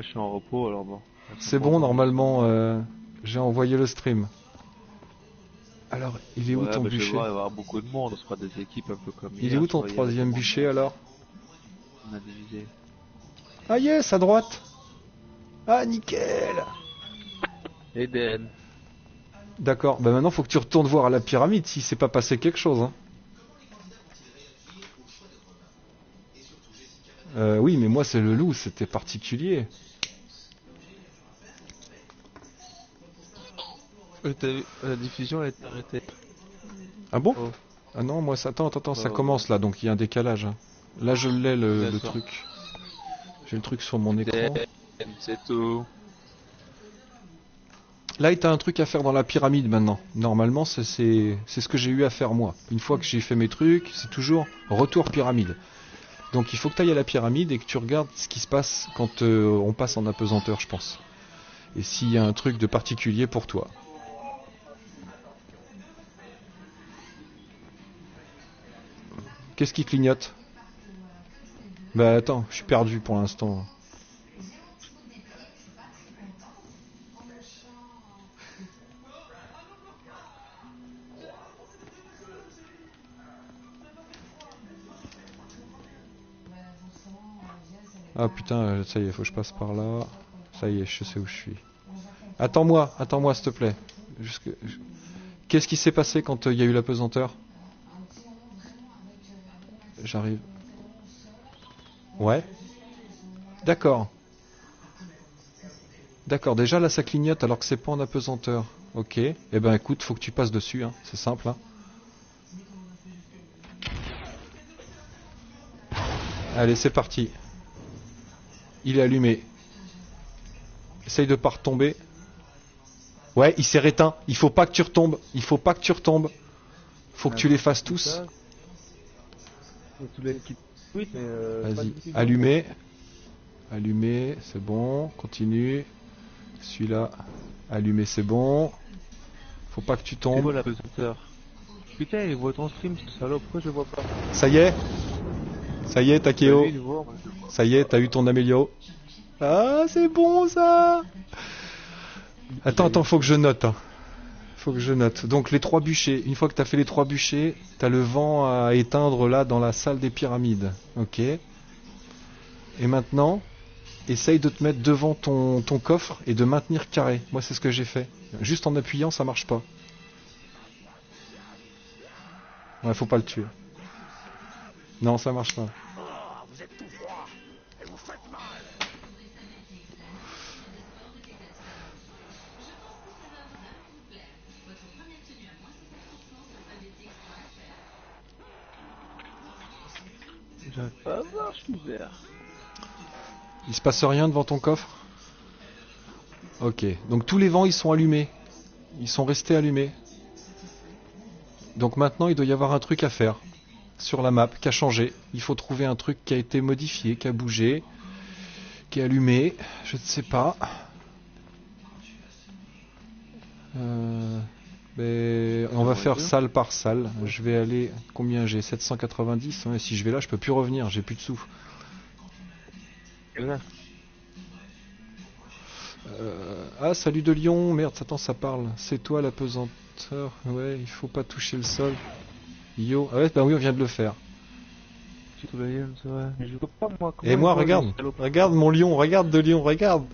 je suis en repos alors bon. C'est bon, normalement, j'ai envoyé le stream. Alors, il est où Ouais, ton bah, je vais bûcher? voir, il va y avoir beaucoup de monde, on sera des équipes un peu comme Il est hier, où tu ton vois, hier, il y avait troisième moins de bûcher monde. alors? On a divisé. Ah yes, à droite! Ah nickel! Eden. D'accord, bah maintenant faut que tu retournes voir à la pyramide si s'est pas passé quelque chose. Hein. Oui, mais moi c'est le loup, c'était particulier. T'as vu, la diffusion a été arrêtée. Ah bon? Oh, Ah non, moi ça... Attends, ça oh, commence là, donc il y a un décalage. Hein. Là je l'ai le d'accord. truc. J'ai le truc sur mon écran. Eden, c'est tout. Là, tu as un truc à faire dans la pyramide maintenant. Normalement, c'est ce que j'ai eu à faire moi. Une fois que j'ai fait mes trucs, c'est toujours retour pyramide. Donc il faut que tu ailles à la pyramide et que tu regardes ce qui se passe quand on passe en apesanteur, je pense. Et s'il y a un truc de particulier pour toi. Qu'est-ce qui clignote? Bah attends, je suis perdu pour l'instant. Ah putain, ça y est, faut que je passe par là. Ça y est, je sais où je suis. Attends-moi, s'il te plaît. Jusque... Qu'est-ce qui s'est passé quand il y a eu l'apesanteur? J'arrive. Ouais. D'accord. D'accord, déjà là ça clignote alors que c'est pas en apesanteur. Ok. Eh ben écoute, faut que tu passes dessus, hein. C'est simple. Hein. Allez, c'est parti. Il est allumé. Essaye de pas retomber. Ouais, il s'est réteint. Il faut pas que tu retombes. Il faut pas que tu retombes. Faut que tu les fasses tous. Tous les équipes. Oui, mais pas Vas-y, diffusion. allumé. Allumé, c'est bon. Continue. Celui-là, allumé, c'est bon. Faut pas que tu C'est tombes. beau la pesanteur. Putain, il voit ton stream, ce salaud, pourquoi je le vois pas? Ça y est. Ça y est, Bah Takeo. lui, il le voit, moi je le vois. Ça y est, t'as eu ton amélio. Ah, c'est bon ça. Attends, faut que je note. Hein. Faut que je note. Donc les 3 bûchers. Une fois que t'as fait les 3 bûchers, t'as le vent à éteindre là dans la salle des pyramides. Ok. Et maintenant, essaye de te mettre devant ton coffre et de maintenir carré. Moi, c'est ce que j'ai fait. Juste en appuyant, ça marche pas. Ouais, faut pas le tuer. Non, ça marche pas. J'arrive pas à voir, je suis vert. Il se passe rien devant ton coffre? Ok. Donc tous les vents, ils sont allumés. Ils sont restés allumés. Donc maintenant, il doit y avoir un truc à faire sur la map qui a changé. Il faut trouver un truc qui a été modifié, qui a bougé, qui est allumé. Je ne sais pas. Mais on va faire salle par salle. Je vais aller... Combien j'ai? 790. Ouais, si je vais là, je peux plus revenir. J'ai plus de sous. Ah, salut de Lyon. Merde, attends, ça parle. C'est toi la pesanteur. Ouais, il faut pas toucher le sol. Yo. Ah ouais, bah oui, on vient de le faire. Mais je vois pas moi. Et moi, regarde. Regarde mon lion. Regarde de Lyon. Regarde.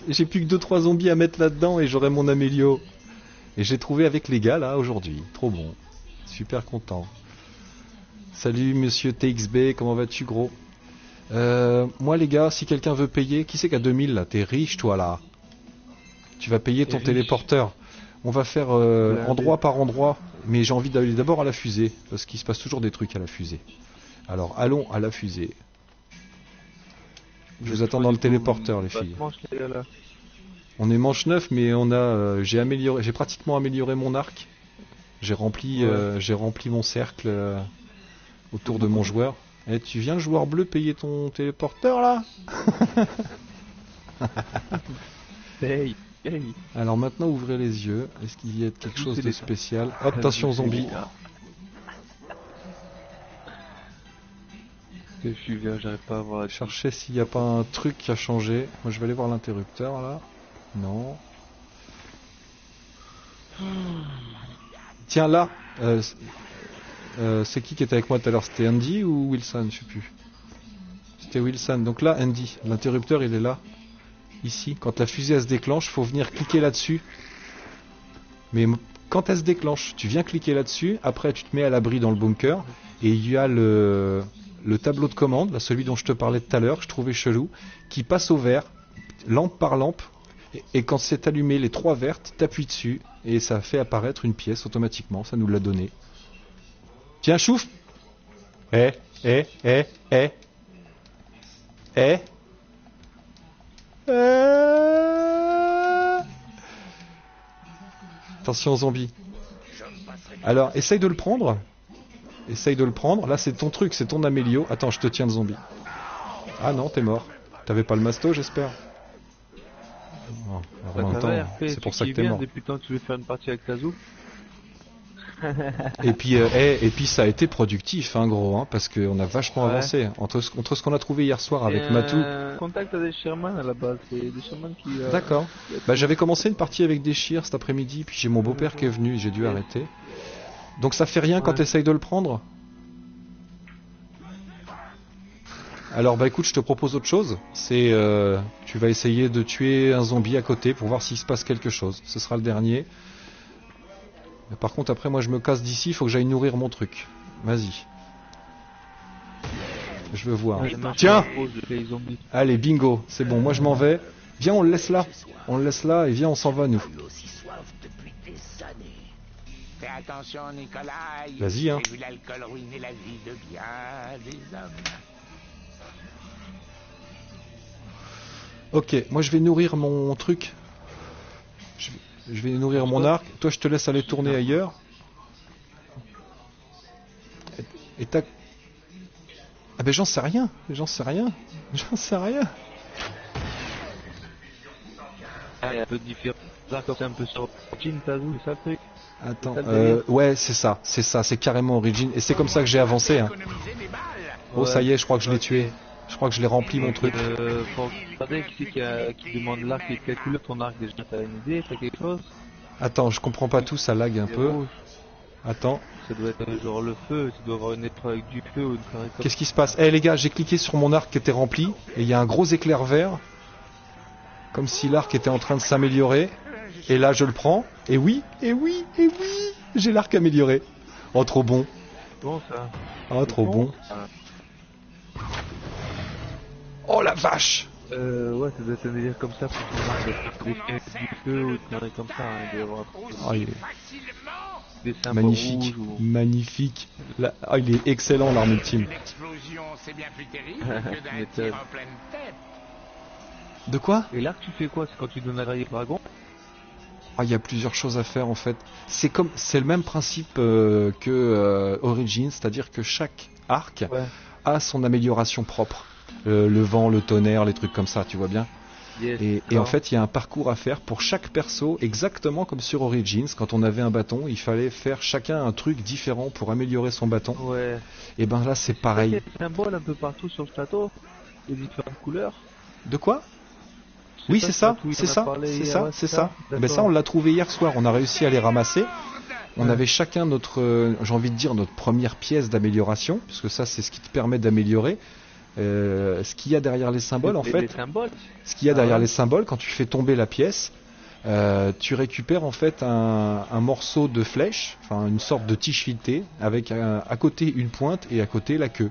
J'ai plus que 2-3 zombies à mettre là-dedans et j'aurai mon amélio. Et j'ai trouvé avec les gars là aujourd'hui. Trop bon. Super content. Salut monsieur TXB, comment vas-tu gros? Moi les gars, si quelqu'un veut payer, qui c'est qu'à 2000 là? T'es riche toi là. Tu vas payer ton téléporteur. On va faire endroit par endroit. Mais j'ai envie d'aller d'abord à la fusée. Parce qu'il se passe toujours des trucs à la fusée. Alors allons à la fusée. Je vous attends dans le téléporteur les filles. On est manche 9 mais on a j'ai pratiquement amélioré mon arc. J'ai rempli mon cercle autour de mon joueur. Et tu viens le joueur bleu payer ton téléporteur là? Hey, hey. Alors maintenant ouvrez les yeux. Est-ce qu'il y a quelque chose de spécial? Hop, attention zombie. Que je suis vert, j'arrive pas à voir la Chercher s'il n'y a pas un truc qui a changé. Moi je vais aller voir l'interrupteur là. Non. Tiens là, c'est qui était avec moi tout à l'heure? C'était Andy ou Wilson? Je sais plus. C'était Wilson. Donc là Andy, l'interrupteur il est là. Ici. Quand la fusée elle se déclenche, faut venir cliquer là-dessus. Mais quand elle se déclenche, tu viens cliquer là-dessus. Après tu te mets à l'abri dans le bunker. Et il y a le tableau de commande, là, celui dont je te parlais tout à l'heure, que je trouvais chelou, qui passe au vert, lampe par lampe. Et quand c'est allumé, les 3 vertes, t'appuies dessus et ça fait apparaître une pièce automatiquement. Ça nous l'a donné. Tiens, chouf. Eh. Attention aux zombies. Alors, essaye de le prendre. Essaye de le prendre. Là, c'est ton truc, c'est ton amélio. Attends, je te tiens le zombie. Ah non, t'es mort. T'avais pas le masto, j'espère. Oh, en même temps, c'est pour ça que t'es mort. Depuis le temps que tu veux faire une partie avec Tazou. Et puis ça a été productif, hein, gros, hein, parce qu'on a vachement avancé. Entre ce qu'on a trouvé hier soir avec Matou. Contact à des Sherman à la base, c'est des Sherman qui. D'accord. Bah, j'avais commencé une partie avec des Shears cet après-midi, puis j'ai mon beau-père qui est venu, et j'ai dû arrêter. Donc ça fait rien quand t'essayes de le prendre? Alors bah écoute, je te propose autre chose. C'est tu vas essayer de tuer un zombie à côté pour voir s'il se passe quelque chose. Ce sera le dernier. Mais par contre après moi je me casse d'ici, il faut que j'aille nourrir mon truc. Vas-y. Je veux voir. Tiens. Allez, bingo, c'est bon, moi je m'en vais. Viens, on le laisse là. On le laisse là et viens, on s'en va nous. Fais attention, Nicolas. Vas-y, hein. J'ai vu l'alcool ruiner la vie de bien des hommes. Ok, moi je vais nourrir mon truc. Je vais nourrir mon arc. Toi, je te laisse aller tourner ailleurs. Et tac. Ah ben j'en sais rien. J'en sais rien. J'en sais rien. Un peu différent. C'est un peu sur Origin, Tazou, c'est ça le truc. Attends, ouais, c'est ça, c'est carrément Origin. Et c'est comme ça que j'ai avancé. Hein. Oh, ça y est, je crois que je l'ai tué. Je crois que je l'ai rempli mon truc. Faut regarder qui demande l'arc et quelle couleur ton arc déjà. T'as une idée, t'as quelque chose? Attends, je comprends pas tout, ça lag un peu. Attends. Ça doit être genre le feu, tu dois avoir une épreuve avec du feu ou une carré comme... Qu'est-ce qui se passe? Eh les gars, j'ai cliqué sur mon arc qui était rempli et il y a un gros éclair vert. Comme si l'arc était en train de s'améliorer. Et là, je le prends. Et oui, j'ai l'arc amélioré. Oh, trop bon. Bon ça. Oh, trop bon. Oh la vache! Ouais, ça doit être un délire comme ça pour ton arc du feu ou une carré comme ça. Hein, il doit y avoir Oh, il est des symboles magnifique, rouges ou... magnifique. Là, oh, il est excellent l'arme ultime. L'explosion, c'est bien plus terrible que d'un tir en pleine tête. De quoi? Et l'arc, tu fais quoi? C'est quand tu donnes un rail dragon? Ah, il y a plusieurs choses à faire en fait. C'est le même principe que Origin, c'est-à-dire que chaque arc a son amélioration propre. Le vent, le tonnerre, les trucs comme ça, tu vois bien. Yes, et en fait, il y a un parcours à faire pour chaque perso, exactement comme sur Origins. Quand on avait un bâton, il fallait faire chacun un truc différent pour améliorer son bâton. Ouais. Et ben là, c'est pareil. Il y a des symboles un peu partout sur le plateau, de différentes couleurs. De quoi? Oui, c'est ça, c'est ça. Ben ça, on l'a trouvé hier soir. On a réussi à les ramasser. On avait chacun notre, j'ai envie de dire, notre première pièce d'amélioration, puisque ça, c'est ce qui te permet d'améliorer. Ce qu'il y a derrière les symboles, en fait, ce qu'il y a derrière les symboles, quand tu fais tomber la pièce, tu récupères en fait un morceau de flèche, enfin une sorte de tige filetée, avec à côté une pointe et à côté la queue.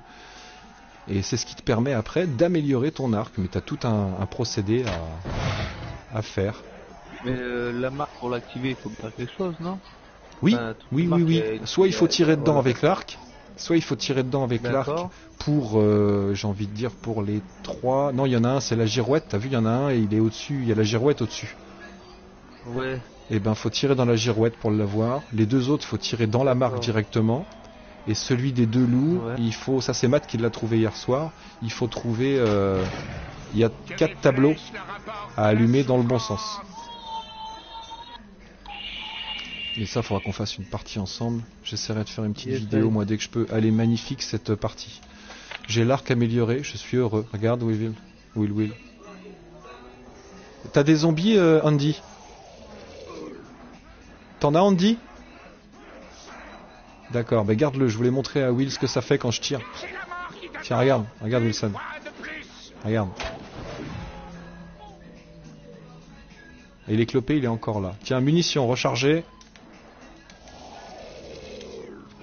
Et c'est ce qui te permet après d'améliorer ton arc, mais tu as tout un procédé à faire. Mais la marque pour l'activer, il faut faire quelque chose, non? Oui, oui. Soit il faut tirer dedans avec l'arc, soit il faut tirer dedans avec l'arc pour, j'ai envie de dire, pour les 3... Non, il y en a un, c'est la girouette, t'as vu, il y en a un et il est au-dessus, il y a la girouette au-dessus. Ouais. Et ben, faut tirer dans la girouette pour l'avoir. Les deux autres, faut tirer dans la marque directement. Et celui des deux loups, il faut... Ça, c'est Matt qui l'a trouvé hier soir. Il faut trouver... il y a 4 tableaux à allumer dans le bon sens. Et ça, faudra qu'on fasse une partie ensemble. J'essaierai de faire une petite vidéo, moi, dès que je peux. Elle est magnifique, cette partie. J'ai l'arc amélioré, je suis heureux. Regarde, Will. T'as des zombies, Andy? T'en as, Andy? D'accord, bah garde-le, je voulais montrer à Will ce que ça fait quand je tire. Tiens, regarde Wilson. Regarde. Et l'éclopé, il est encore là. Tiens, munitions, rechargées.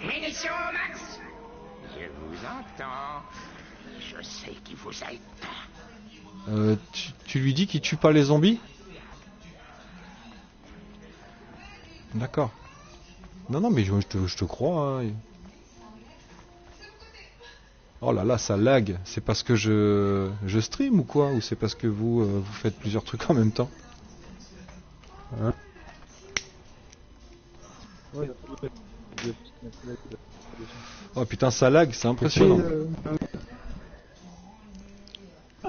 Munitions, Max. Je vous entends. Je sais qu'il vous aide pas. Tu lui dis qu'il tue pas les zombies? D'accord. Non, mais je te crois. Hein. Oh là là, ça lag. C'est parce que je stream ou quoi? Ou c'est parce que vous faites plusieurs trucs en même temps? Hein? Oh putain, ça lag, c'est impressionnant.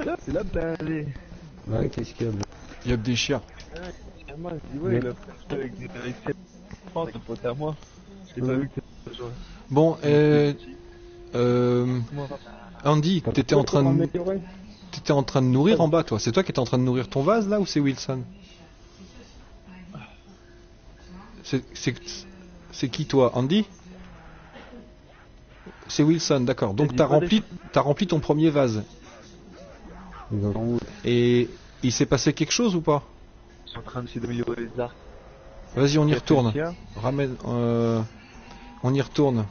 Là, c'est la blindée. Ouais, qu'est-ce qu'il y a? Il y a que des chiens. Moi, je dis, ouais, il a fait avec des France, un pote à moi. J'ai pas vu que c'était ça. Bon, Andy, t'étais en train de nourrir en bas, toi. C'est toi qui étais en train de nourrir ton vase, là, ou c'est Wilson? C'est qui, toi, Andy? C'est Wilson, d'accord. Donc t'as rempli ton premier vase. Et il s'est passé quelque chose ou pas? Ils sont en train d'essayer d'améliorer les arcs. Vas-y, on y retourne. Ramène. On y retourne.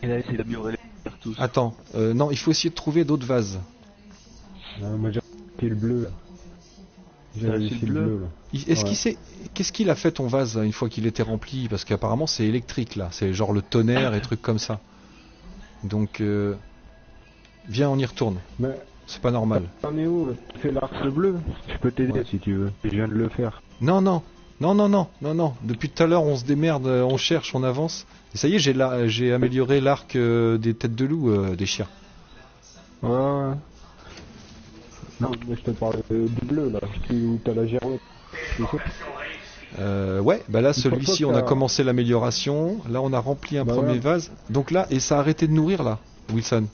Il a essayé d'améliorer les arcs tous. Attends, non, il faut essayer de trouver d'autres vases. Moi j'ai fait le bleu là. J'ai fait le bleu là. Est-ce qu'il sait. Qu'est-ce qu'il a fait ton vase là, une fois qu'il était rempli? Parce qu'apparemment c'est électrique là. C'est genre le tonnerre et trucs comme ça. Donc. Viens, on y retourne. Mais. C'est pas normal. T'en es où? Tu fais l'arc bleu? Je peux t'aider si tu veux. Je viens de le faire. Non. Depuis tout à l'heure, on se démerde, on cherche, on avance. Et ça y est, j'ai amélioré l'arc des têtes de loup des chiens. Ouais. Non, mais je te parle du bleu là. Où t'as la girouette. Ouais, bah là, celui-ci, on a commencé l'amélioration. Là, on a rempli un premier vase. Donc là, et ça a arrêté de nourrir là, Wilson.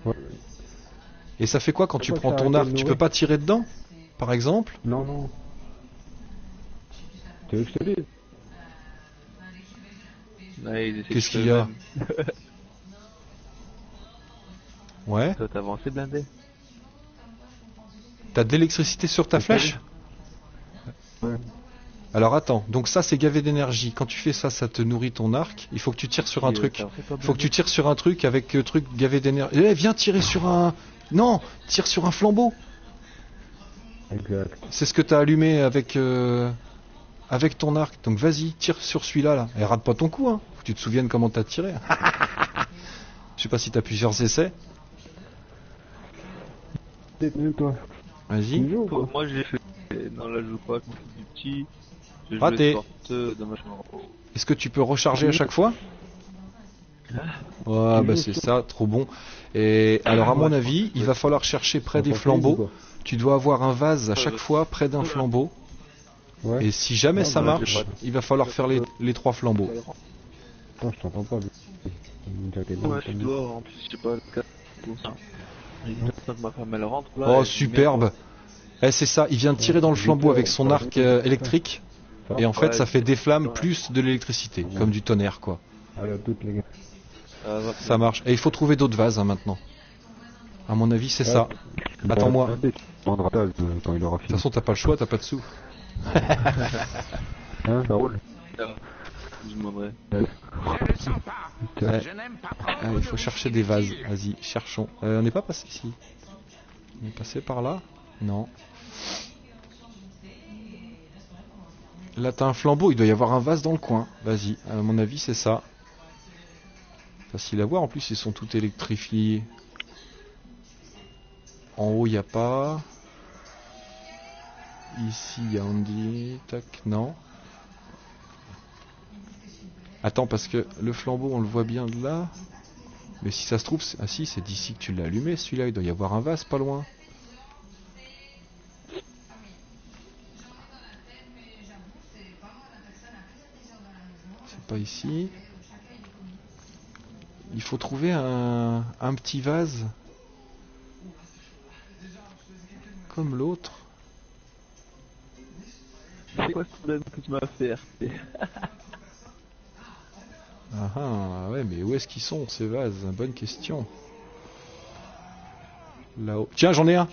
Ouais. Et ça fait quoi quand tu prends ton arc? Tu peux pas tirer dedans, par exemple? Non. Tu veux que je te dise? Qu'est-ce qu'il y a? Ouais. Toi, t'as avancé, blindé. T'as de l'électricité sur ta flèche? Ouais. Alors attends, donc ça c'est gavé d'énergie. Quand tu fais ça, ça te nourrit ton arc. Il faut que tu tires sur un truc. Il faut que tu tires sur un truc avec truc gavé d'énergie. Eh, viens tirer sur un... Non, tire sur un flambeau. Exact. C'est ce que t'as allumé avec ton arc. Donc vas-y, tire sur celui-là là. Et rate pas ton coup, hein. Faut que tu te souviennes comment t'as tiré. Je sais pas si t'as plusieurs essais. Détenu toi. Vas-y. Moi j'ai fait... Non là je joue pas, je m'en fous du petit. Raté. Est-ce que tu peux recharger à chaque fois? Ouais, bah c'est ça, trop bon. Et alors à mon avis, il va falloir chercher près des flambeaux. Tu dois avoir un vase à chaque fois près d'un flambeau. Ouais. Et si jamais ça marche, il va falloir faire les 3 flambeaux. Attends, je t'entends pas. Ouais, je dois, en plus, je sais pas, le cas pour ça. Il attend que ma femme elle rentre là. Oh, superbe! Eh, c'est ça, il vient de tirer dans le flambeau avec son arc électrique. Et en fait, ça fait des flammes plus de l'électricité, comme du tonnerre, quoi. Alors, toutes les gars. Ça marche. Et il faut trouver d'autres vases, hein, maintenant. À mon avis, c'est ça. Attends-moi. De toute façon, t'as pas le choix, t'as pas de sous. Hein, ça roule. Je demanderai. Je le sens pas. Ouais. Je n'aime pas prendre Il faut chercher des vases. Vas-y, cherchons. On n'est pas passé ici. On est passé par là? Non. Là, t'as un flambeau. Il doit y avoir un vase dans le coin. Vas-y. À mon avis, c'est ça. Facile à voir. En plus, ils sont tous électrifiés. En haut, il n'y a pas. Ici, il y a Andy. Tac, non. Attends, parce que le flambeau, on le voit bien de là. Mais si ça se trouve... Ah si, c'est d'ici que tu l'as allumé, celui-là. Il doit y avoir un vase pas loin. C'est pas ici. il faut trouver un petit vase comme l'autre. C'est quoi ce problème que tu m'as fait, RP? Ah ouais, mais où est-ce qu'ils sont ces vases? Bonne question. Là-haut. Tiens, j'en ai un.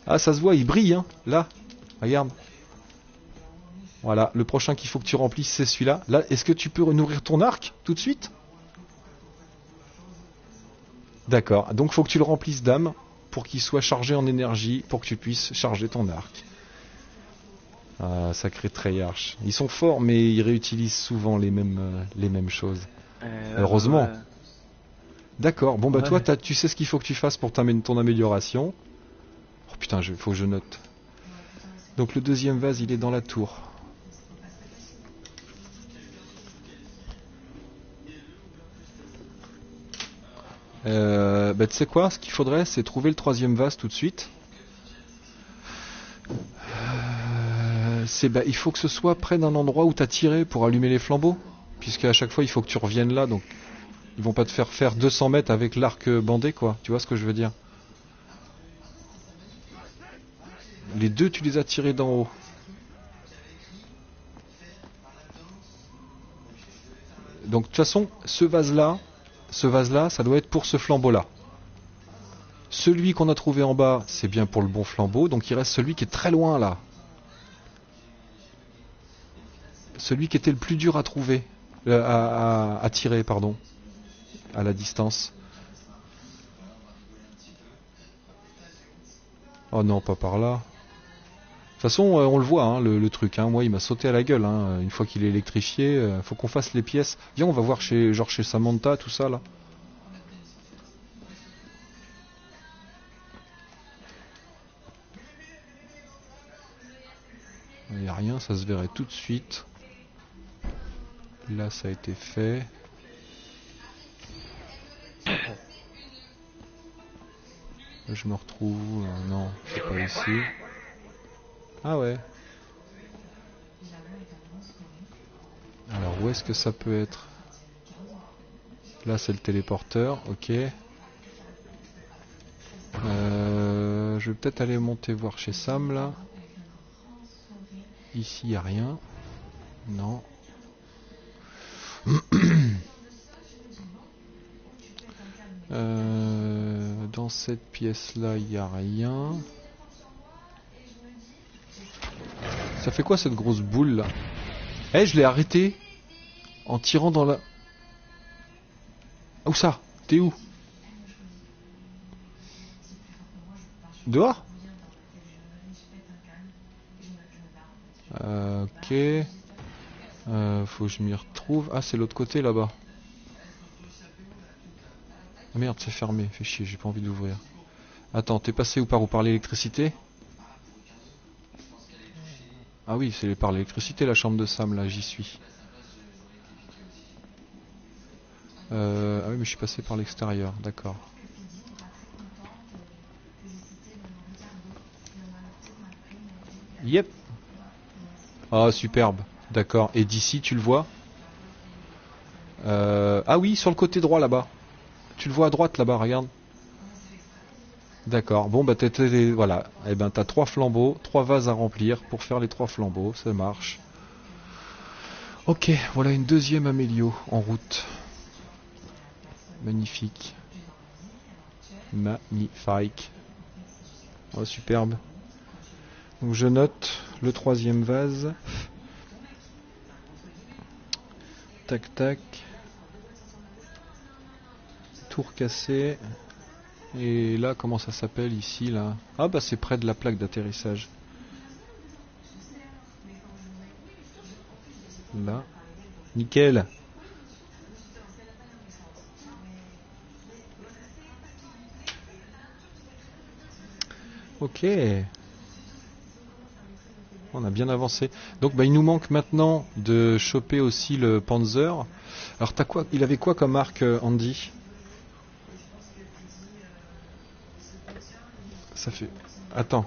Ah, ça se voit, il brille, hein. Là, regarde. Voilà, le prochain qu'il faut que tu remplisses, c'est celui-là. Là, est-ce que tu peux nourrir ton arc tout de suite? D'accord, donc il faut que tu le remplisses d'âme pour qu'il soit chargé en énergie, pour que tu puisses charger ton arc. Ah, sacré Treyarch. Ils sont forts, mais ils réutilisent souvent les mêmes choses. Heureusement. Ouais. D'accord, bon bah Ouais. toi, tu sais ce qu'il faut que tu fasses pour ton amélioration. Oh putain, faut que je note. Donc le deuxième vase, il est dans la tour. Bah tu sais quoi, ce qu'il faudrait, c'est trouver le troisième vase tout de suite. Il faut que ce soit près d'un endroit où t'as tiré pour allumer les flambeaux. Puisque à chaque fois, il faut que tu reviennes là, donc ils vont pas te faire 200 mètres avec l'arc bandé, quoi. Tu vois ce que je veux dire? Les deux, tu les as tirés d'en haut. Donc de toute façon, ce vase-là, ça doit être pour ce flambeau-là. Celui qu'on a trouvé en bas, c'est bien pour le bon flambeau, donc il reste celui qui est très loin là. Celui qui était le plus dur à trouver, à tirer, pardon, à la distance. Oh non, pas par là. De toute façon, on le voit, hein, le truc. Hein. Moi, il m'a sauté à la gueule. Hein. Une fois qu'il est électrifié, faut qu'on fasse les pièces. Viens, on va voir chez Samantha, tout ça là. Il n'y a rien, ça se verrait tout de suite. Là, ça a été fait. Je me retrouve... non, c'est pas ici. Ah ouais. Alors, où est-ce que ça peut être? Là, c'est le téléporteur, ok. Je vais peut-être aller monter voir chez Sam, là. Ici, il n'y a rien. Non. Dans cette pièce-là, il n'y a rien. Ça fait quoi cette grosse boule là? Eh, je l'ai arrêté en tirant dans la... Où ça? T'es où? Dehors? Ok. Faut que je m'y retrouve. Ah, c'est l'autre côté là-bas. Ah merde, c'est fermé. Fait chier, j'ai pas envie d'ouvrir. Attends, t'es passé où par l'électricité? Ah oui, c'est par l'électricité la chambre de Sam, là, j'y suis. Ah oui, mais je suis passé par l'extérieur, d'accord. Yep. Ah, superbe, d'accord. Et d'ici, tu le vois? Ah oui, sur le côté droit, là-bas. Tu le vois à droite, là-bas, regarde. D'accord, bon bah voilà, et ben t'as 3 flambeaux, 3 vases à remplir pour faire les 3 flambeaux, ça marche. Ok, voilà une deuxième Amélio en route. Magnifique. Magnifique. Oh superbe. Donc je note le 3e vase. Tac tac. Tour cassée. Et là, comment ça s'appelle ici, là? Ah bah c'est près de la plaque d'atterrissage. Là. Nickel. Ok. On a bien avancé. Donc bah il nous manque maintenant de choper aussi le Panzer. Alors t'as quoi? Il avait quoi comme arc, Andy? Ça fait... Attends.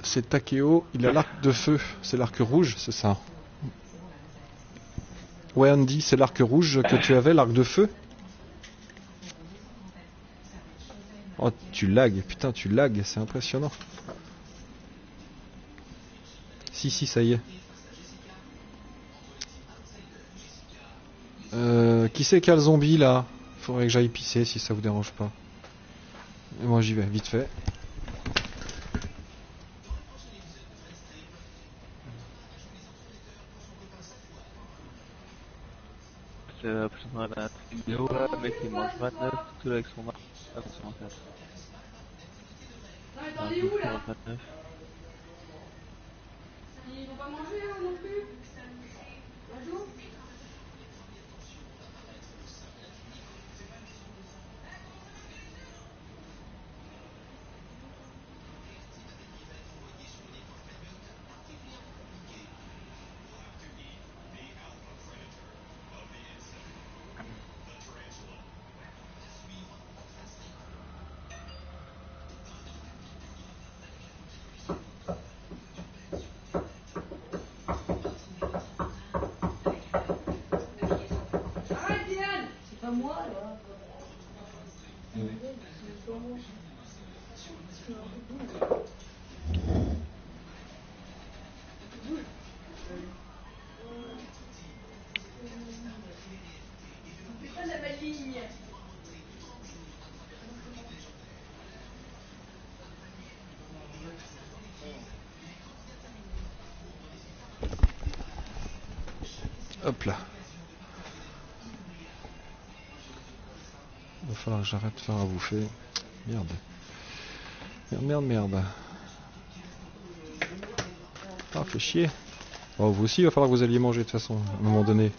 C'est Takeo, il a l'arc de feu. C'est l'arc rouge, c'est ça? Ouais, Andy, c'est l'arc rouge que tu avais, l'arc de feu. Oh, tu lags, putain, tu lags, c'est impressionnant. Si, ça y est. Qui c'est qui a le zombie là? Faudrait que j'aille pisser si ça vous dérange pas. Et moi j'y vais, vite fait. C'est la prochaine fois la vidéo là, le mec il mange 29, tout avec son arc. Ah, c'est en fait. Non mais t'en es où là? 29. Ils vont pas manger hein, non plus? Un jour? Arrête Diane! C'est pas moi là. C'est pas la maligne. Hop là. Il va falloir que j'arrête de faire à bouffer. Merde. Merde. Ah, fait chier. Oh, vous aussi, il va falloir que vous alliez manger de toute façon, à un moment donné.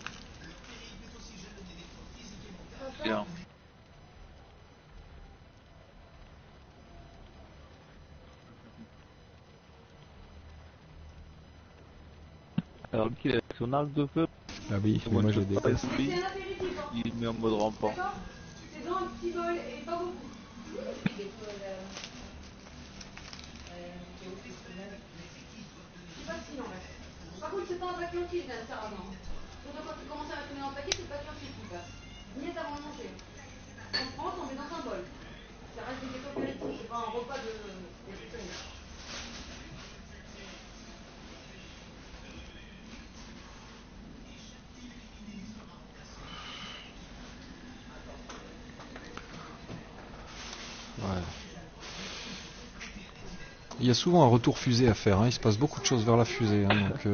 Bien. Alors lui il a son arc de feu. Ah oui, mais moi je le déteste. C'est un apéritif, hein. Il met en mode rampant. D'accord? C'est dans un petit bol et pas beaucoup. C'est pas si non, là. Par contre, c'est pas un paquet entier, ça, avant. Surtout quand tu commences à mettre dans un paquet, c'est pas entier, tout ça. Ni avant de manger. On prend, on met dans un bol. Ça reste des apéritifs, c'est pas un repas de. Ouais. Il y a souvent un retour fusée à faire, hein. Il se passe beaucoup de choses vers la fusée. Hein, donc,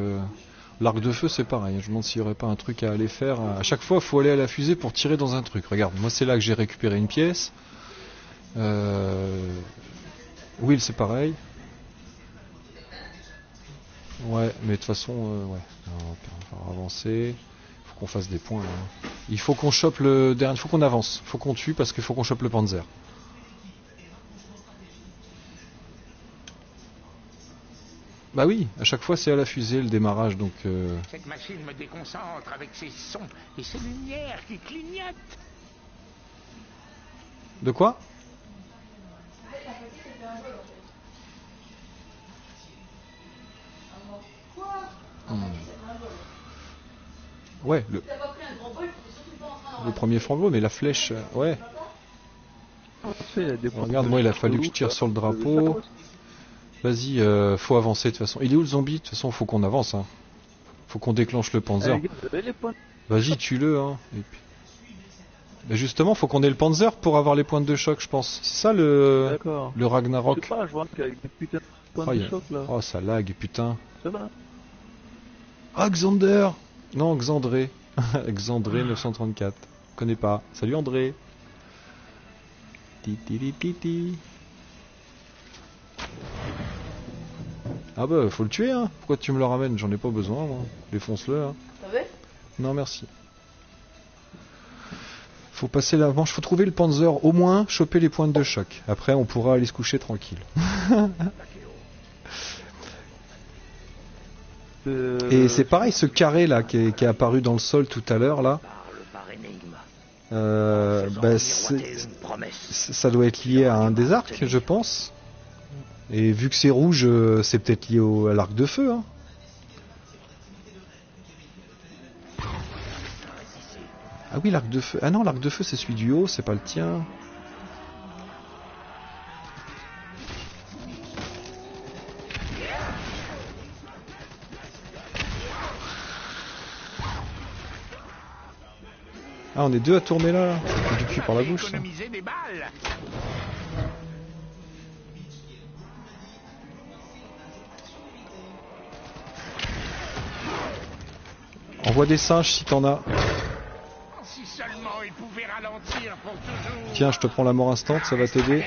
l'arc de feu c'est pareil, je me demande s'il n'y aurait pas un truc à aller faire. À chaque fois il faut aller à la fusée pour tirer dans un truc. Regarde, moi c'est là que j'ai récupéré une pièce. Will c'est pareil. Ouais, mais de toute façon, ouais. Alors, on va avancer. Il faut qu'on fasse des points. Hein. Il faut qu'on chope le dernier. Il faut qu'on avance. Il faut qu'on tue parce qu'il faut qu'on chope le Panzer. Bah oui, à chaque fois c'est à la fusée le démarrage donc. Cette machine me déconcentre avec ses sons et ses lumières qui clignotent. De quoi? Ouais, le premier flambeau, mais la flèche, ouais. Regarde, moi il a fallu que je tire sur le drapeau. Vas-y, faut avancer de toute façon. Il est où le zombie? De toute façon, faut qu'on avance. Hein. Faut qu'on déclenche le Panzer. Vas-y, tue-le. Hein. Et puis... Mais justement, faut qu'on ait le Panzer pour avoir les pointes de choc, je pense. C'est ça le Ragnarok. Je sais pas, je vois qu'avec des putains de pointes de choc là. Oh, ça lag, putain. Ça va. Ah, Xander. Non, Xandré. Xandré 934. Je connais pas. Salut André. Titi. Ah bah faut le tuer hein. Pourquoi tu me le ramènes? J'en ai pas besoin moi. Défonce-le hein. Ça va? Non merci. Faut passer la manche, faut trouver le Panzer, au moins choper les pointes de choc. Après on pourra aller se coucher tranquille. Et c'est pareil ce carré là qui est apparu dans le sol tout à l'heure là. Bah, ça doit être lié à un des arcs je pense. Et vu que c'est rouge, c'est peut-être lié à l'arc de feu. Hein. Ah oui, l'arc de feu. Ah non, l'arc de feu, c'est celui du haut, c'est pas le tien. Ah, on est deux à tourner là. Du cul par la bouche. Ça. Économiser des balles. Envoie des singes si t'en as. Si seulement il pouvait ralentir pour toujours. Tiens, je te prends la mort instant, ça va t'aider.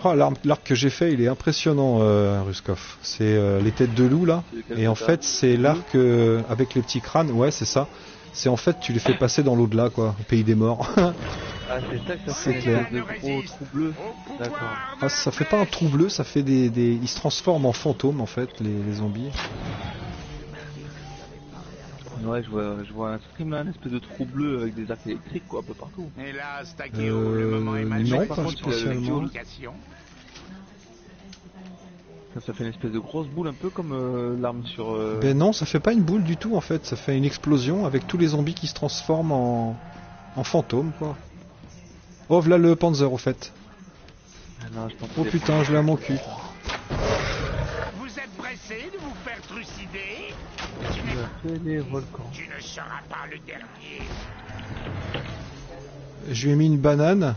Oh, l'arc que j'ai fait, il est impressionnant, Ruskov. C'est les têtes de loup là. Et en fait, c'est l'arc avec les petits crânes. Ouais, c'est ça. C'est en fait, tu les fais passer dans l'au-delà, quoi, au pays des morts. Ah, c'est ça que ça C'est fait clair. de gros trous bleus. D'accord. Ah, ça fait pas un trou bleu, ça fait des... Ils se transforment en fantômes, en fait, les zombies. Ouais, je vois un stream là, un espèce de trou bleu avec des arcs électriques quoi, un peu partout. Hélas, Takeo, le moment est mal non, fait. pas Par contre, spécialement. l'explication. Ça fait une espèce de grosse boule un peu comme l'arme sur... Ben non, ça fait pas une boule du tout, en fait. Ça fait une explosion avec tous les zombies qui se transforment en fantômes, quoi. Oh, voilà le Panzer, au fait. Ah non, je pense Oh que putain, je l'ai à mon cul. Vous êtes pressé de vous faire trucider? c'est les volcans. Tu ne seras pas le dernier. Je lui ai mis une banane.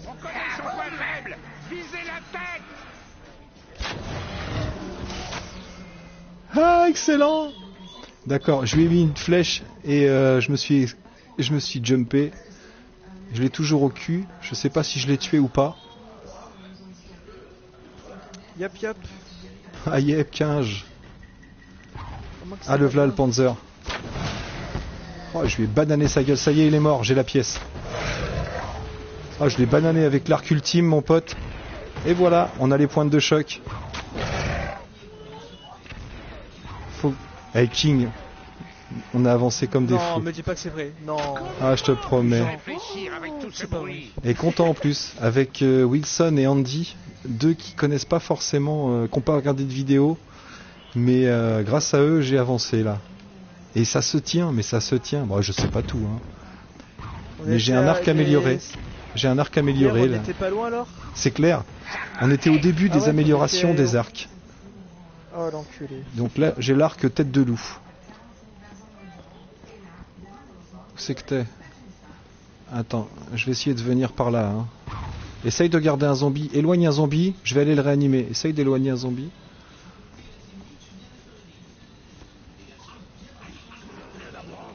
On connaît son point faible. Visez la tête. Ah, excellent! D'accord, je lui ai mis une flèche et je me suis jumpé. Je l'ai toujours au cul. Je sais pas si je l'ai tué ou pas. Yap yap. Ah, yep, 15. Comment que Ah, le v'là le Panzer. Oh, je lui ai banané sa gueule. Ça y est, il est mort, j'ai la pièce. Ah, je l'ai banané avec l'arc ultime, mon pote. Et voilà, on a les pointes de choc. Faut... Hey, King, on a avancé comme des Non, fous. me dis pas que c'est vrai. Non. Ah, je te promets. Réfléchir avec tout ce C'est pas bruit. Et content en plus, avec Wilson et Andy, deux qui connaissent pas forcément, qui n'ont pas regardé de vidéo, mais grâce à eux, j'ai avancé là. Et ça se tient, mais ça se tient. Bon, je sais pas tout, hein. Mais j'ai un arc amélioré. J'ai un arc amélioré On là. était pas loin alors. C'est clair. On était au début Ah des ouais, améliorations on était- des arcs. Oh l'enculé. Donc là, j'ai l'arc tête de loup. Où c'est que t'es? Attends, je vais essayer de venir par là. Hein. Essaye de garder un zombie. Éloigne un zombie, je vais aller le réanimer. Essaye d'éloigner un zombie.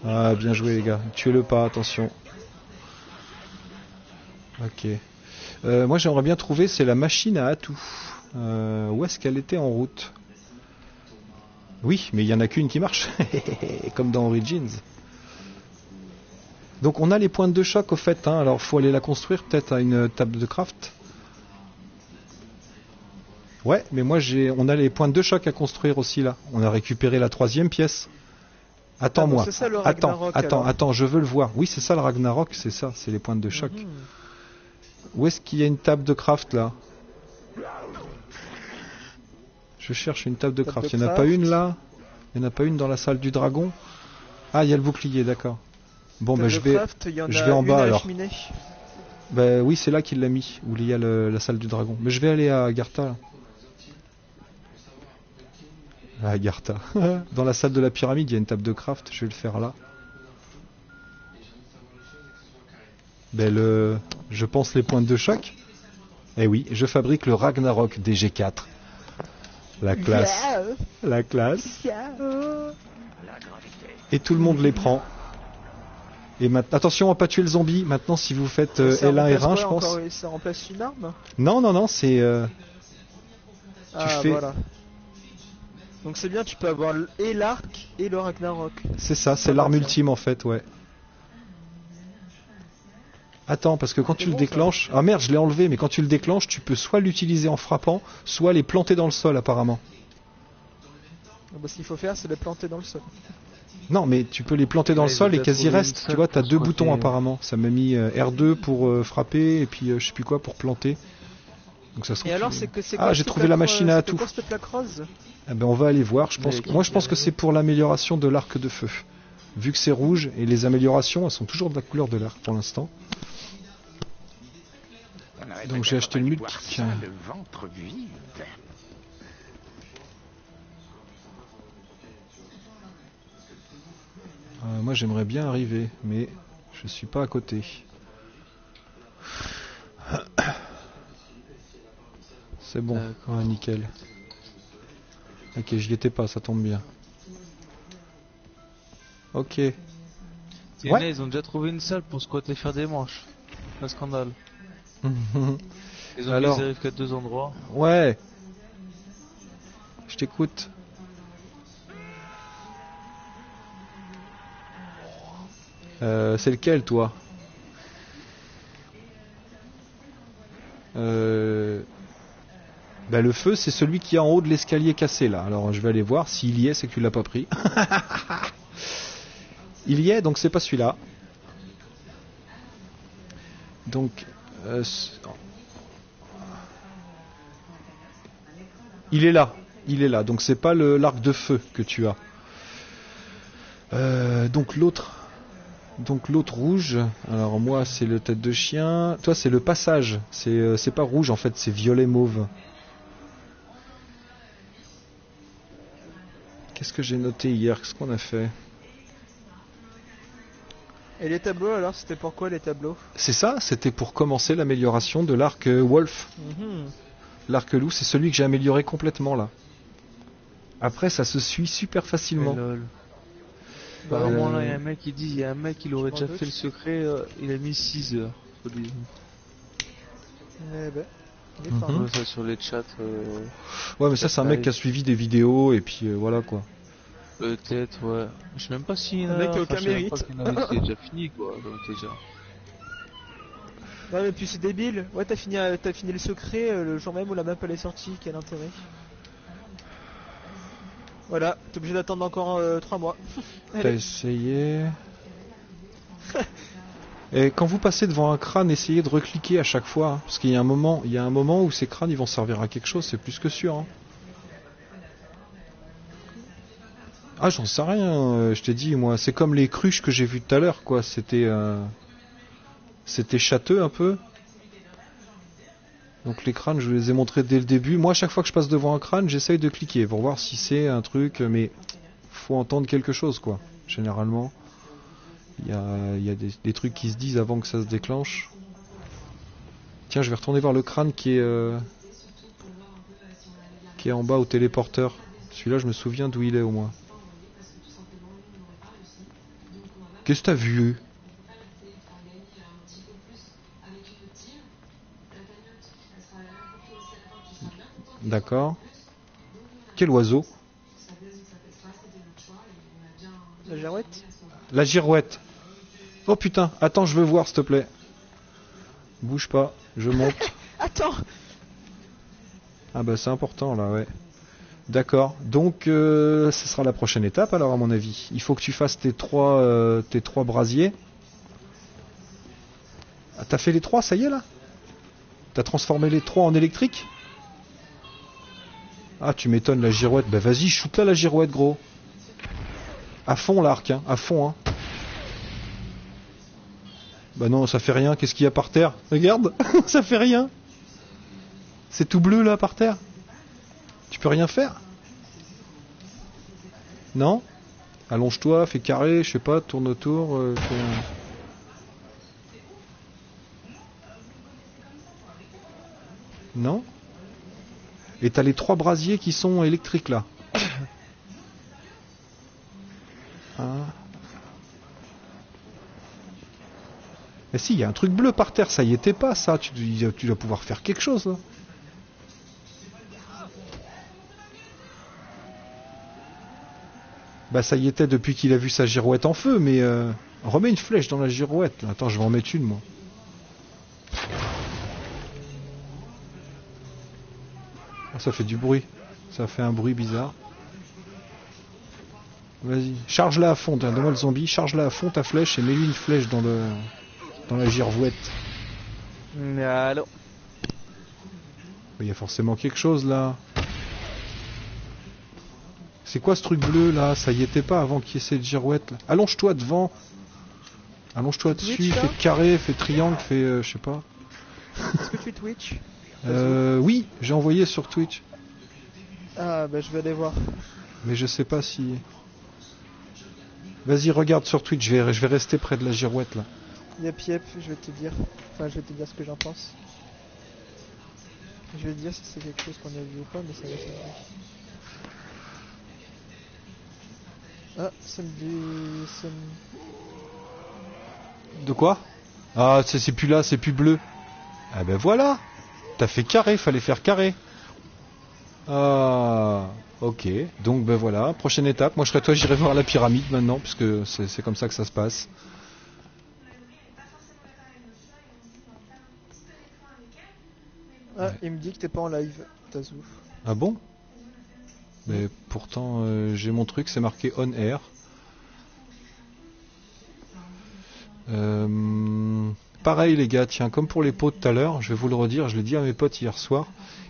Ah, bien joué les gars. Tuez-le pas, attention. Ok. Moi j'aimerais bien trouver, c'est la machine à atout. Où est-ce qu'elle était en route? Oui, mais il n'y en a qu'une qui marche. Comme dans Origins. Donc on a les pointes de choc au fait. Hein. Alors faut aller la construire peut-être à une table de craft. Ouais, mais moi on a les pointes de choc à construire aussi là. On a récupéré la 3e pièce. Attends-moi. C'est ça le Ragnarok, alors. Attends, je veux le voir. Oui, c'est ça le Ragnarok, c'est ça, c'est les pointes de choc. Mhm. Où est-ce qu'il y a une table de craft là? Je cherche une table de Table craft. de Il n'y en a pas craft. une là? Il n'y en a pas une dans la salle du dragon? Ah, il y a le bouclier, d'accord. Bon, bah Table je de vais... craft, il y en je a vais en une bas, à la alors. cheminée. Bah oui, c'est là qu'il l'a mis, où il y a la salle du dragon. Mais je vais aller à Agartha. Là. À Agartha. Dans la salle de la pyramide, il y a une table de craft, je vais le faire là. Ben je pense les pointes de choc. Eh oui, je fabrique le Ragnarok DG4. La classe. La classe. Et tout le monde les prend. Et attention à pas tuer le zombie. Maintenant, si vous faites Ça L1 remplace R1, quoi je pense. encore Ça remplace une arme. Non, c'est... Ah fais- voilà. Donc c'est bien, tu peux avoir et l'arc et le Ragnarok. C'est ça, c'est Ah, l'arme tiens. ultime en fait, ouais. Attends, parce que quand C'est tu le bon, ça. déclenches... Ah merde, je l'ai enlevé, mais quand tu le déclenches, tu peux soit l'utiliser en frappant, soit les planter dans le sol apparemment. Ah bah, ce qu'il faut faire, c'est les planter dans le sol. Non, mais tu peux les planter dans Ouais, le sol ils et ont quasi trouvé une reste. Tu salle vois, t'as pour 2 squatter. boutons apparemment. Ça m'a mis R2 pour frapper et puis je sais plus quoi pour planter. Donc ça se trouve. Et alors, c'est Ah, quoi j'ai cette trouvé la plaque machine à c'était atout. quoi cette plaque rose? Eh ben, on va aller voir. Je pense, Mais que... Moi, je pense que c'est pour l'amélioration de l'arc de feu. Vu que c'est rouge et les améliorations, elles sont toujours de la couleur de l'arc pour l'instant. On aurait Donc, j'ai peut-être acheté le pas dû multi. boire ça, le ventre vide. Moi, j'aimerais bien arriver, mais je suis pas à côté. C'est bon, ouais, nickel. Ok, j'y étais pas, ça tombe bien. Ok. Et Ouais. là, ils ont déjà trouvé une salle pour squatter faire des manches. Un scandale. Ils ont Alors. mis qu'à 2 endroits. Ouais. Je t'écoute. C'est lequel, toi? Bah, le feu, c'est celui qui est en haut de l'escalier cassé, là. Alors, je vais aller voir. S'il y est, c'est que tu l'as pas pris. Il y est, donc c'est pas celui-là. Donc... il est là. Il est là. Donc, c'est pas l'arc de feu que tu as. Donc, l'autre... Donc l'autre rouge, alors moi c'est le tête de chien, toi c'est le passage, c'est pas rouge en fait, c'est violet mauve. Qu'est-ce que j'ai noté hier, qu'est-ce qu'on a fait? Et les tableaux, alors, c'était pourquoi les tableaux? C'est ça, c'était pour commencer l'amélioration de l'arc Wolf. L'arc loup, c'est celui que j'ai amélioré complètement là. Après ça se suit super facilement. Lol. Bah, Apparemment, là, il y a un mec qui dit, il y a un mec, il aurait m'en déjà doute. fait le secret, il a mis 6 heures. soi-disant. Eh ben, il est Mhm. fort. On voit ça sur les chats. Ouais mais ça c'est un mec qui a suivi des vidéos et puis voilà quoi. Peut-être, ouais. Je sais même pas s'il y en a. Un mec qui a aucun je sais même mérite. pas qu'il y en a qui est déjà fini, quoi. Donc, déjà. Non mais puis c'est débile. Ouais, t'as fini le secret le jour même où la map elle est sortie. Quel intérêt? Voilà, t'es obligé d'attendre encore 3 mois. T'as Allez. essayé... Et quand vous passez devant un crâne, essayez de recliquer à chaque fois, hein, parce qu'il y a un moment où ces crânes ils vont servir à quelque chose, c'est plus que sûr. Hein. Ah j'en sais rien, je t'ai dit moi, c'est comme les cruches que j'ai vues tout à l'heure quoi, c'était châteux un peu. Donc les crânes je vous les ai montrés dès le début. Moi à chaque fois que je passe devant un crâne j'essaye de cliquer pour voir si c'est un truc, mais faut entendre quelque chose quoi, généralement. Il y a des trucs qui se disent avant que ça se déclenche. Tiens, je vais retourner voir le crâne qui est en bas au téléporteur. Celui-là, je me souviens d'où il est au moins. Qu'est-ce que t'as vu? D'accord. Quel oiseau? La girouette. La girouette. Oh putain, attends, je veux voir s'il te plaît. Bouge pas, je monte. Attends. Ah bah c'est important là, ouais. D'accord, donc ce sera la prochaine étape alors à mon avis. Il faut que tu fasses tes trois brasiers. Ah, t'as fait les 3, ça y est là? T'as transformé les 3 en électrique? Ah tu m'étonnes la girouette, bah vas-y shoot là la girouette gros. À fond l'arc, hein, à fond hein. Bah non ça fait rien, qu'est-ce qu'il y a par terre? Regarde, ça fait rien. C'est tout bleu là par terre. Tu peux rien faire? Non? Allonge-toi, fais carré, je sais pas, tourne autour. Non? Et t'as les 3 brasiers qui sont électriques là. Hein? Mais si, il y a un truc bleu par terre, ça y était pas ça. Tu dois pouvoir faire quelque chose là. Bah ça y était depuis qu'il a vu sa girouette en feu, mais remets une flèche dans la girouette. Là. Attends, je vais en mettre une moi. Oh, ça fait du bruit. Ça fait un bruit bizarre. Vas-y, charge-la à fond, donne-moi le zombie, charge-la à fond ta flèche et mets-lui une flèche dans la girouette. Allô. Il y a forcément quelque chose là. C'est quoi ce truc bleu là? Ça y était pas avant qu'il y ait cette girouette là. Allonge-toi devant. Allonge-toi dessus, Twitch, là fais carré, fais triangle, fais je sais pas. Est-ce que tu Twitch? Oui, j'ai envoyé sur Twitch. Ah bah je vais aller voir. Mais je sais pas si... Vas-y, regarde sur Twitch, je vais rester près de la girouette là. Yep, je vais te dire. Enfin, je vais te dire ce que j'en pense. Je vais te dire si c'est quelque chose qu'on a vu ou pas, mais ça va être... Ah, ça me dit... De quoi? Ah, c'est plus là, c'est plus bleu. Ah ben voilà. T'as fait carré, fallait faire carré. Ah, ok. Donc ben voilà, prochaine étape. Moi je serais toi, j'irai voir la pyramide maintenant, puisque c'est comme ça que ça se passe. Ah, Ouais. il me dit que t'es pas en live, Tazou. Ah bon? Mais pourtant j'ai mon truc, c'est marqué on air. Pareil les gars, tiens, comme pour les pots de tout à l'heure, je vais vous le redire, je l'ai dit à mes potes hier soir,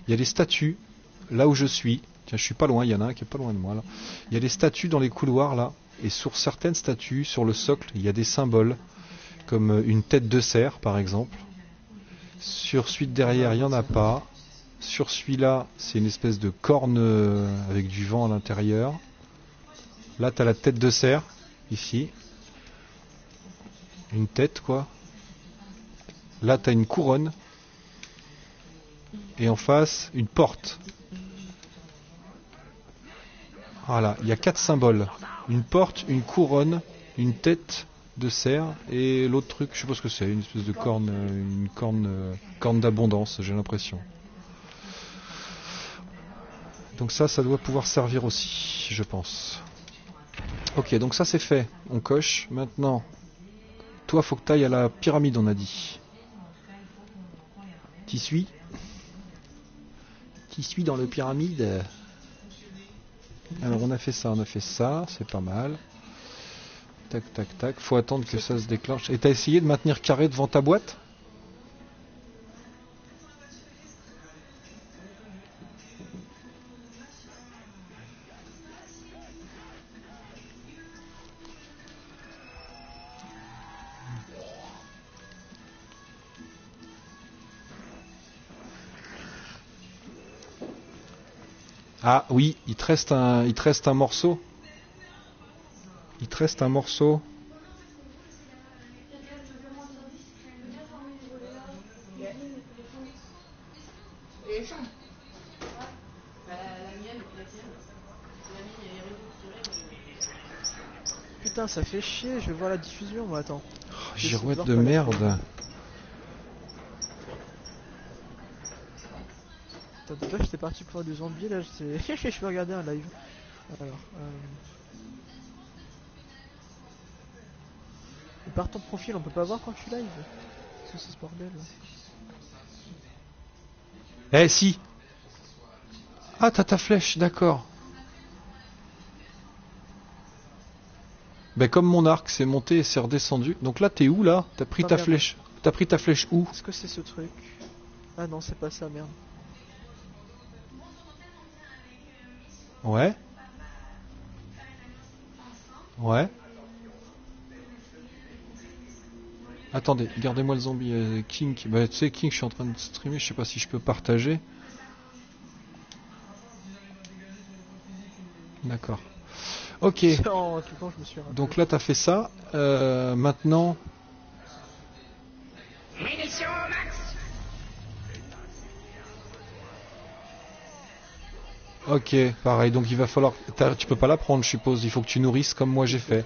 il y a des statues là où je suis. Tiens, je suis pas loin, il y en a un qui est pas loin de moi là. Il y a des statues dans les couloirs là, et sur certaines statues, sur le socle, il y a des symboles, comme une tête de cerf par exemple. Sur celui de derrière, il n'y en a pas. Sur celui-là, c'est une espèce de corne avec du vent à l'intérieur. Là, tu as la tête de cerf, ici. Une tête, quoi. Là, tu as une couronne. Et en face, une porte. Voilà, il y a 4 symboles. Une porte, une couronne, une tête de cerf et l'autre truc, je sais pas ce que c'est, une espèce de corne, corne d'abondance, j'ai l'impression. Donc ça doit pouvoir servir aussi, je pense. Ok, donc ça c'est fait, on coche. Maintenant, toi faut que tu ailles à la pyramide, on a dit. T'y suis? T'y suis dans la pyramide? Alors on a fait ça, c'est pas mal. Tac, tac, tac. Faut attendre que ça se déclenche. Et t'as essayé de maintenir carré devant ta boîte? Ah oui, il te reste un morceau. Il te reste un morceau. Et les chambres. Bah, la mienne, la tienne. La mienne, elle est réduite. Putain, ça fait chier, je vais voir la diffusion, moi, attends. Oh, girouette de merde. Attends, déjà, j'étais parti pour du zombie, là, je vais regarder un live. Alors, Et par ton profil, on peut pas voir quand je suis live. Qu'est-ce que c'est ce bordel là? Eh si. Ah, t'as ta flèche, d'accord. Ben comme mon arc s'est monté et s'est redescendu. Donc là, t'es où là? T'as pris ta flèche. T'as pris ta flèche où? Est-ce que c'est ce truc? Ah non, c'est pas ça, merde. Ouais. Ouais. Attendez, gardez-moi le zombie. King. Bah tu sais, King, je suis en train de streamer, je sais pas si je peux partager. D'accord. Ok. En cliquant, je me suis raté. Donc là, t'as fait ça. Maintenant. Munitions au max. Ok, pareil. Donc il va falloir. Tu peux pas la prendre, je suppose. Il faut que tu nourrisses comme moi j'ai fait.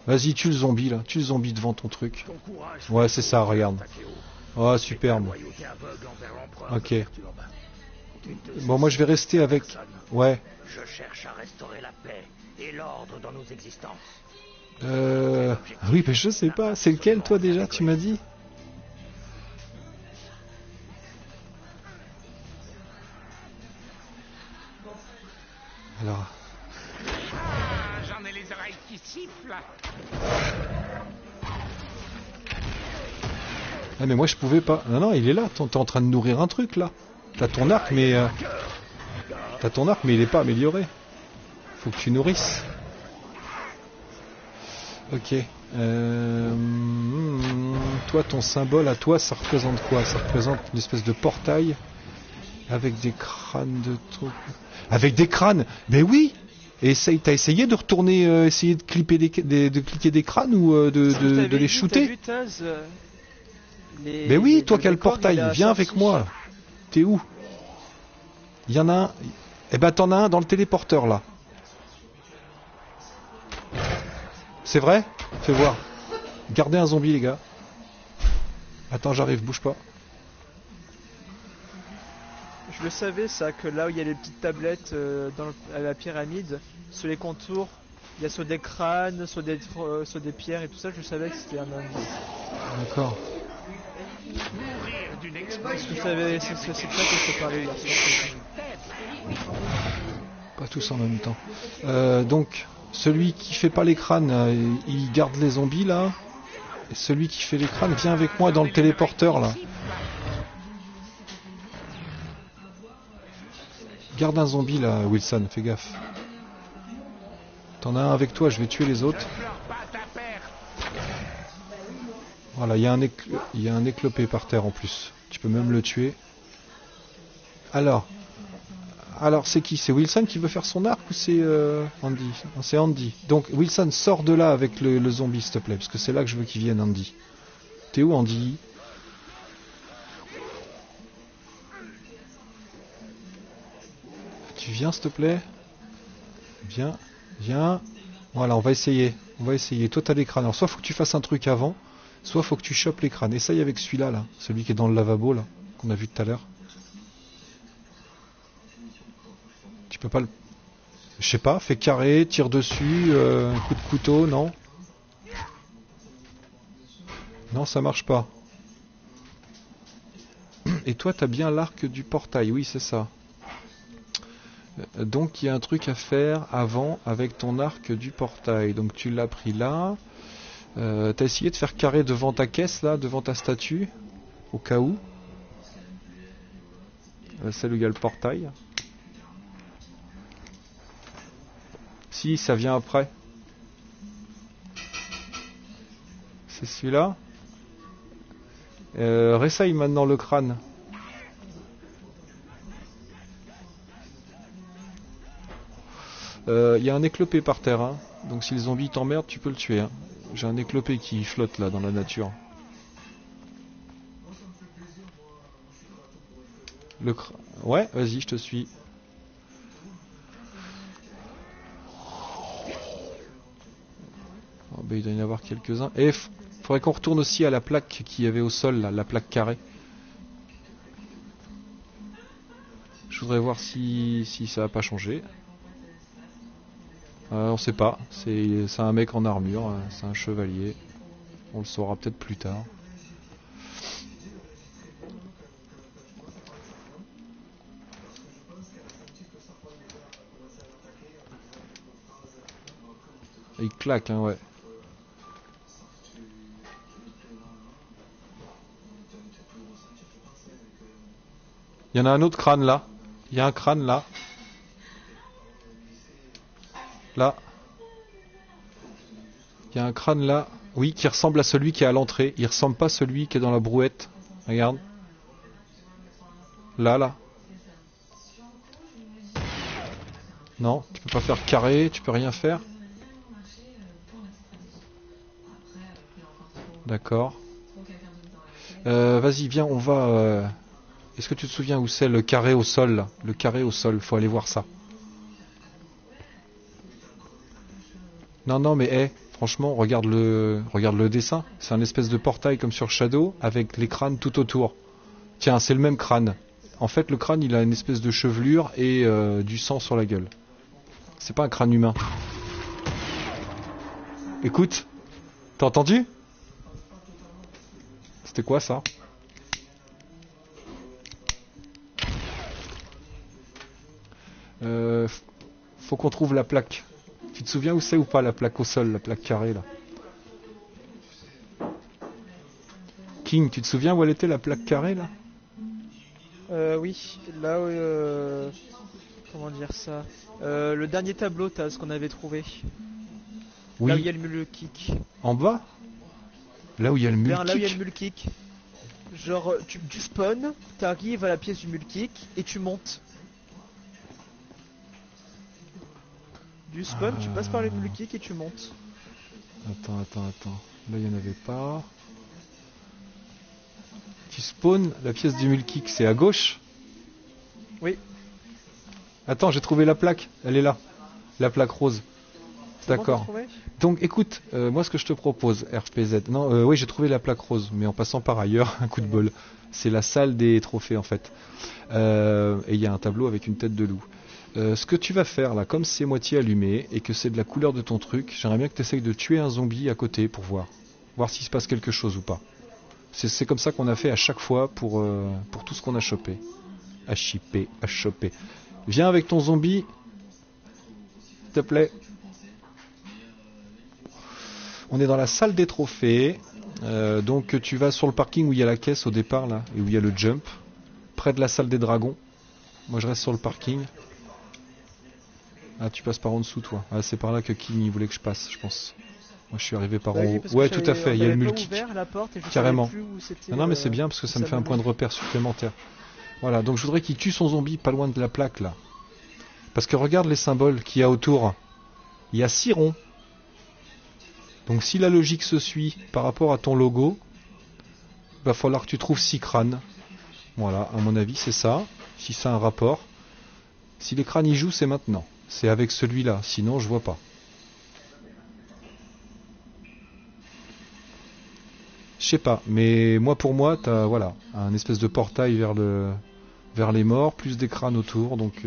Vas-y, tue le zombie là. Tue le zombie devant ton truc. Ouais, c'est ça, regarde. Oh, superbe. Ok. Bon, moi je vais rester avec. Ouais. Je cherche à restaurer la paix et l'ordre dans nos existences. Oui, mais je sais pas. C'est lequel toi déjà, tu m'as dit? siffle. Ah mais moi je pouvais pas. Non non, il est là. T'es en train de nourrir un truc là. T'as ton arc mais il est pas amélioré. Faut que tu nourrisses. Ok. Toi ton symbole à toi ça représente quoi? Ça représente une espèce de portail avec des crânes de trucs. Avec des crânes. Ben oui. Et t'as essayé de retourner, essayer de clipper de cliquer des crânes ou de les shooter? Ben oui, toi qui as le portail, viens avec moi. T'es où? Il y en a un. Eh ben t'en as un dans le téléporteur là. C'est vrai? Fais voir. Gardez un zombie les gars. Attends, j'arrive, bouge pas. Je le savais ça, que là où il y a les petites tablettes à la pyramide, sur les contours, il y a soit des crânes, soit des pierres et tout ça, je savais que c'était un indice. D'accord. Mourir d'une Parce explosion. que c'est ça que je te parlais hier soir. Pas tous en même temps. Donc, celui qui fait pas les crânes, il garde les zombies là. Et celui qui fait les crânes, viens avec moi dans le téléporteur là. Garde un zombie là, Wilson, fais gaffe. T'en as un avec toi, je vais tuer les autres. Ne pleure pas ta perte. Voilà, il y a un éclopé par terre en plus. Tu peux même le tuer. Alors c'est qui? C'est Wilson qui veut faire son arc ou c'est Andy? Non, c'est Andy. Donc Wilson, sors de là avec le zombie s'il te plaît, parce que c'est là que je veux qu'il vienne Andy. T'es où Andy? Tu viens s'il te plaît? Viens. Voilà, on va essayer. Toi t'as les crânes. Alors soit faut que tu fasses un truc avant, soit faut que tu chopes les crânes. Essaye avec celui-là là, celui qui est dans le lavabo là, qu'on a vu tout à l'heure. Tu peux pas le... Je sais pas, fais carré, tire dessus, un coup de couteau, non? Non, ça marche pas. Et toi, t'as bien l'arc du portail, oui, c'est ça. Donc, il y a un truc à faire avant avec ton arc du portail. Donc, tu l'as pris là. T'as essayé de faire carré devant ta caisse, là, devant ta statue, au cas où. Celle où il y a le portail. Si, ça vient après. C'est celui-là. Réessaye maintenant le crâne. Il y a un éclopé par terre, hein. Donc si le zombie t'emmerde, tu peux le tuer. Hein. J'ai un éclopé qui flotte là dans la nature. Ouais, vas-y, je te suis. Oh, bah, il doit y en avoir quelques-uns. Et faudrait qu'on retourne aussi à la plaque qu'il y avait au sol, là, la plaque carrée. Je voudrais voir si ça n'a pas changé. On sait pas. C'est un mec en armure, c'est un chevalier. On le saura peut-être plus tard. Il claque, hein, ouais. Il y en a un autre crâne là. Il y a un crâne là. Là. Il y a un crâne là. Oui, qui ressemble à celui qui est à l'entrée. Il ressemble pas à celui qui est dans la brouette. Regarde. Là. Non, tu peux pas faire carré, tu peux rien faire. D'accord. Vas-y, viens, on va... Est-ce que tu te souviens où c'est le carré au sol là? Le carré au sol, faut aller voir ça. Non, mais franchement, regarde le dessin. C'est un espèce de portail comme sur Shadow, avec les crânes tout autour. Tiens, c'est le même crâne. En fait, le crâne, il a une espèce de chevelure et du sang sur la gueule. C'est pas un crâne humain. Écoute, t'as entendu? C'était quoi ça? Faut qu'on trouve la plaque. Tu te souviens où c'est ou pas la plaque au sol, la plaque carrée là? King, tu te souviens où elle était la plaque carrée là? Oui, là où... comment dire ça? Le dernier tableau, t'as ce qu'on avait trouvé. Oui. Là où il y a le mule kick. En bas? Là où il y a le mule Là où il y a le kick? mule kick. Genre, tu spawns, t'arrives à la pièce du mule kick et tu montes. Du spawn, tu passes par le mule kick et tu montes. Attends. Là, il n'y en avait pas. Tu spawns, la pièce du mule kick, c'est à gauche? Oui. Attends, j'ai trouvé la plaque. Elle est là. La plaque rose. C'est bon, D'accord. t'as trouvé? Donc, écoute, moi, ce que je te propose, RPZ. Non, oui, j'ai trouvé la plaque rose, mais en passant par ailleurs, un coup de bol. C'est la salle des trophées, en fait. Et il y a un tableau avec une tête de loup. Ce que tu vas faire là, comme c'est moitié allumé et que c'est de la couleur de ton truc, j'aimerais bien que tu essayes de tuer un zombie à côté pour voir s'il se passe quelque chose ou pas. C'est comme ça qu'on a fait à chaque fois pour tout ce qu'on a chopé. À choper. Viens avec ton zombie, s'il te plaît. On est dans la salle des trophées, donc tu vas sur le parking où il y a la caisse au départ là, et où il y a le jump, près de la salle des dragons. Moi je reste sur le parking. Ah, tu passes par en dessous, toi. Ah, c'est par là que King il voulait que je passe, je pense. Moi, je suis arrivé par en haut. Ouais, tout à fait, il y a le multi. Carrément. Non, mais c'est bien parce que ça me fait un point de repère supplémentaire. Voilà, donc je voudrais qu'il tue son zombie pas loin de la plaque, là. Parce que regarde les symboles qu'il y a autour. Il y a 6 ronds. Donc, si la logique se suit par rapport à ton logo, il va falloir que tu trouves 6 crânes. Voilà, à mon avis, c'est ça. Si ça a un rapport. Si les crânes y jouent, c'est maintenant. C'est avec celui-là, sinon je vois pas. Je sais pas, mais moi pour moi, t'as voilà, un espèce de portail vers les morts, plus des crânes autour, donc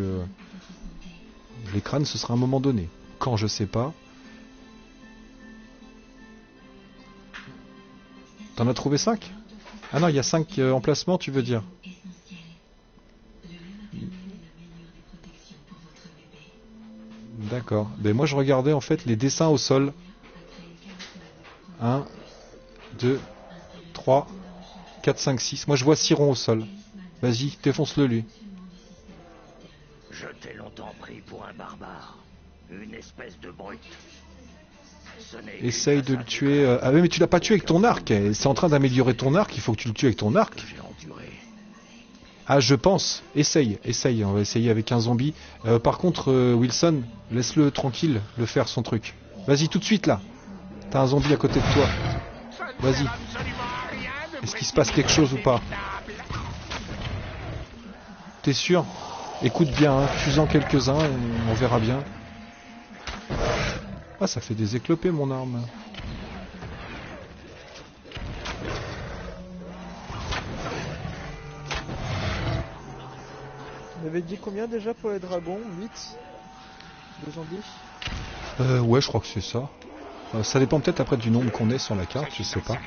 les crânes ce sera un moment donné. Quand je sais pas. T'en as trouvé 5? Ah non, il y a 5 emplacements, tu veux dire? D'accord. Ben moi je regardais en fait les dessins au sol. 1, 2, 3, 4, 5, 6. Moi je vois 6 ronds au sol. Vas-y, défonce-le lui. Je t'ai longtemps pris pour un barbare. Une espèce de brute. Essaye de le tuer. Ah oui, mais tu l'as pas tué avec ton arc. C'est en train d'améliorer ton arc. Il faut que tu le tues avec ton arc. Ah, je pense. Essaye. On va essayer avec un zombie. Par contre, Wilson, laisse-le tranquille, le faire son truc. Vas-y, tout de suite là. T'as un zombie à côté de toi. Vas-y. Est-ce qu'il se passe quelque chose ou pas? T'es sûr? Écoute bien, hein. Tue-en quelques-uns et on verra bien. Ah, ça fait des éclopés mon arme. On avait dit combien déjà pour les dragons? 8 de zombies? Ouais, je crois que c'est ça. Ça dépend peut-être après du nombre qu'on est sur la carte, je sais pas.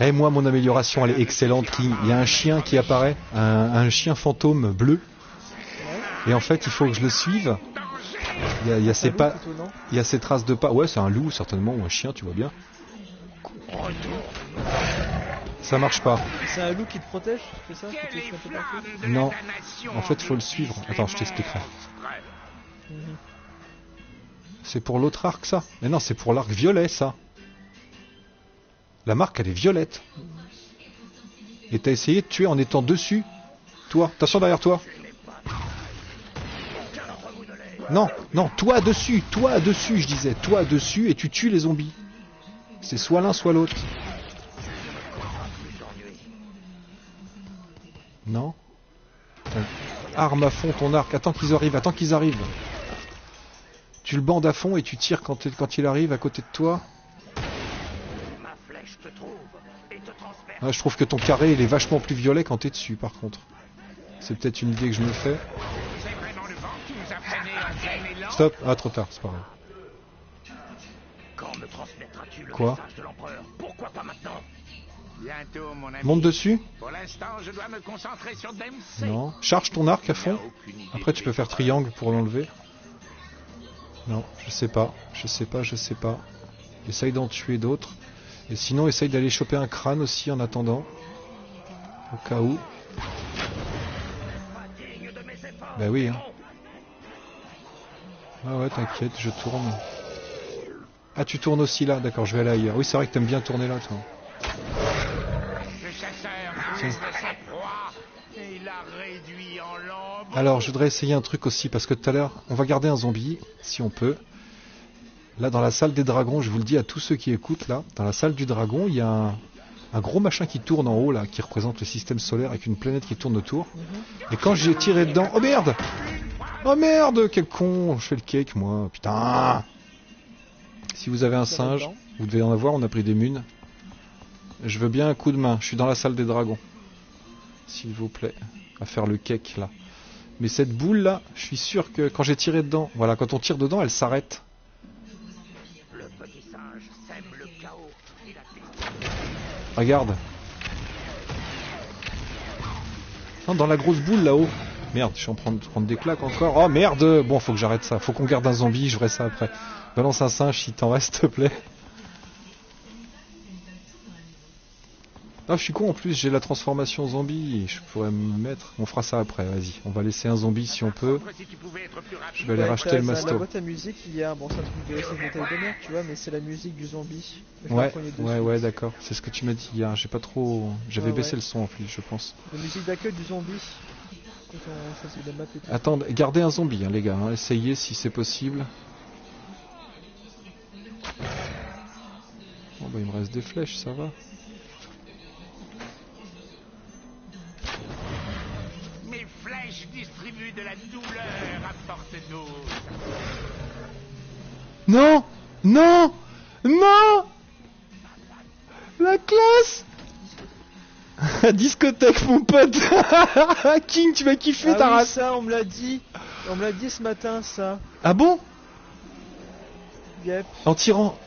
Eh, moi, mon amélioration, elle est excellente, King. Il y a un chien qui apparaît, un chien fantôme bleu. Et en fait, il faut que je le suive. Il y a ces pas, il y a ces traces de pas. Ouais, c'est un loup certainement ou un chien, tu vois bien. Ça marche pas. C'est un loup qui te protège, c'est ça? Qui te fait un peu partout? Non. En fait, il faut le suivre. Attends, je t'expliquerai. C'est pour l'autre arc, ça? Mais non, c'est pour l'arc violet, ça. La marque, elle est violette. Et t'as essayé de tuer en étant dessus. Toi, attention derrière toi. Non, toi dessus, je disais. Toi dessus et tu tues les zombies. C'est soit l'un, soit l'autre. Non. Arme à fond ton arc. Attends qu'ils arrivent. Tu le bandes à fond et tu tires quand il arrive à côté de toi. Ah, je trouve que ton carré il est vachement plus violet quand t'es dessus par contre. C'est peut-être une idée que je me fais. Stop. Ah, trop tard, c'est pas grave. Quoi? Pourquoi pas maintenant? Bientôt, mon ami. Monte dessus? Pour l'instant, je dois me concentrer sur Dempsey. Non. Charge ton arc à fond. Après, tu peux faire triangle pour l'enlever. Non, je sais pas. Je sais pas. Essaye d'en tuer d'autres. Et sinon, essaye d'aller choper un crâne aussi en attendant. Au cas où. Bah oui, hein. Ah ouais, t'inquiète, je tourne. Ah, tu tournes aussi là, d'accord, je vais aller ailleurs. Oui, c'est vrai que t'aimes bien tourner là, toi. Le chasseur maîtrise de sa proie et il la réduit en lambeaux. Alors, je voudrais essayer un truc aussi, parce que tout à l'heure, on va garder un zombie, si on peut. Là, dans la salle des dragons, je vous le dis à tous ceux qui écoutent, là, dans la salle du dragon, il y a un gros machin qui tourne en haut, là, qui représente le système solaire avec une planète qui tourne autour. Et quand j'ai tiré dedans... Oh merde! Oh merde! Quel con! Je fais le cake, moi. Putain! Si vous avez un singe, vous devez en avoir, on a pris des munes. Je veux bien un coup de main, je suis dans la salle des dragons. S'il vous plaît, à faire le cake là. Mais cette boule là, je suis sûr que quand j'ai tiré dedans, voilà, quand on tire dedans, elle s'arrête. Le petit singe sème le chaos. Il a Regarde. Non, dans la grosse boule là-haut. Merde, je suis en train de prendre des claques encore. Oh merde! Bon, faut que j'arrête ça. Faut qu'on garde un zombie, je ferai ça après. Balance un singe si t'en reste, s'il te plaît. Ah, je suis con en plus, j'ai la transformation zombie. Je pourrais me mettre. On fera ça après, vas-y. On va laisser un zombie si on peut. Je vais aller racheter le La masto. boîte à musique, il y a, bon, c'est un truc de bouteille de mer, tu vois, mais c'est la musique du zombie. Je vais Ouais, faire poigner dessus. ouais, d'accord. C'est ce que tu m'as dit hier. J'ai pas trop. J'avais Ouais, baissé ouais. le son en plus, je pense. La musique d'accueil du zombie. Quand on choisit la map et tout. Attends, gardez un zombie, hein, les gars. Hein. Essayez si c'est possible. Bon, bah, il me reste des flèches, ça va. Mes flèches distribuent de la douleur à porte d'os. Non! Non! Non! La classe! Discothèque, mon pote! King, tu vas kiffer ta Ah oui, race! ça, on me l'a dit. On me l'a dit ce matin, ça. Ah bon? Yep. En tirant.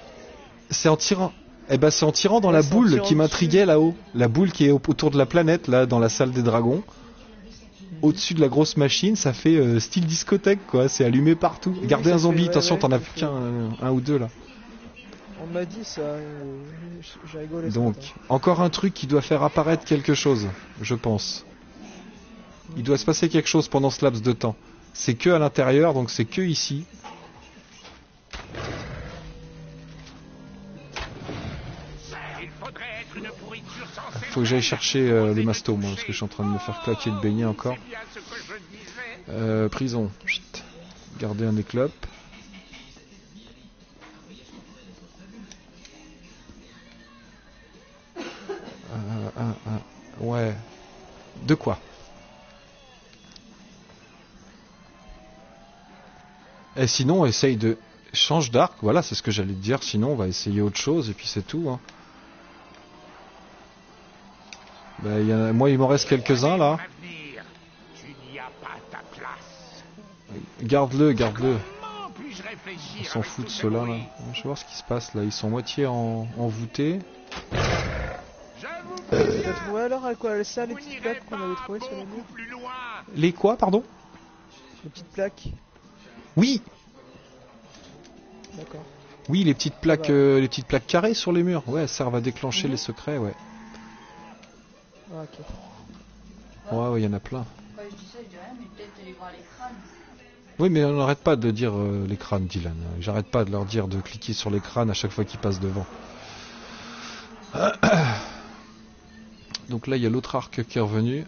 C'est en tirant. Eh ben, c'est en tirant dans Ouais, la c'est en boule tirant qui m'intriguait dessus. là-haut. La boule qui est autour de la planète, là, dans la salle des dragons. Au-dessus de la grosse machine, ça fait style discothèque, quoi. C'est allumé partout. Oui, Gardez ça un zombie, fait- ouais, attention, ouais, t'en as ça plus fait- qu'un un ou deux là. On m'a dit ça. J'ai rigolé ce Donc, matin. encore un truc qui doit faire apparaître quelque chose, je pense. Il doit se passer quelque chose pendant ce laps de temps. C'est que à l'intérieur, donc c'est que ici. Il faudrait être une pourriture sans Faut que j'aille chercher le masto, moi, parce que je suis en train de me faire claquer de beignet encore. C'est bien ce que je disais. Prison. Chut. Garder un éclope. Ouais. De quoi? Et sinon, essaye de... Change d'arc, voilà, c'est ce que j'allais te dire. Sinon, on va essayer autre chose, et puis c'est tout. Hein. Bah, moi, il m'en reste quelques-uns, là. Avenir, tu n'y as pas ta place. Garde-le, garde-le. Comment puis-je réfléchir On s'en avec fout de tout ce ceux-là, là. bruit? Je vais voir ce qui se passe, là. Ils sont moitié envoûtés. Je vous T'as trouvé alors à quoi ça, les vous petites n'irez plaques qu'on avait pas trouvées sur les beaucoup murs? plus loin. Les quoi, pardon? Les petites plaques. Oui! D'accord. Oui, les petites plaques, va. les petites plaques carrées sur les murs. Ouais, ça va déclencher les secrets, ouais. Ah, ok. Ouais, il y en a plein. Quand je dis ça, je dis rien, mais peut-être aller voir les crânes. Oui, mais on n'arrête pas de dire les crânes, Dylan. J'arrête pas de leur dire de cliquer sur les crânes à chaque fois qu'ils passent devant. Donc là, il y a l'autre arc qui est revenu.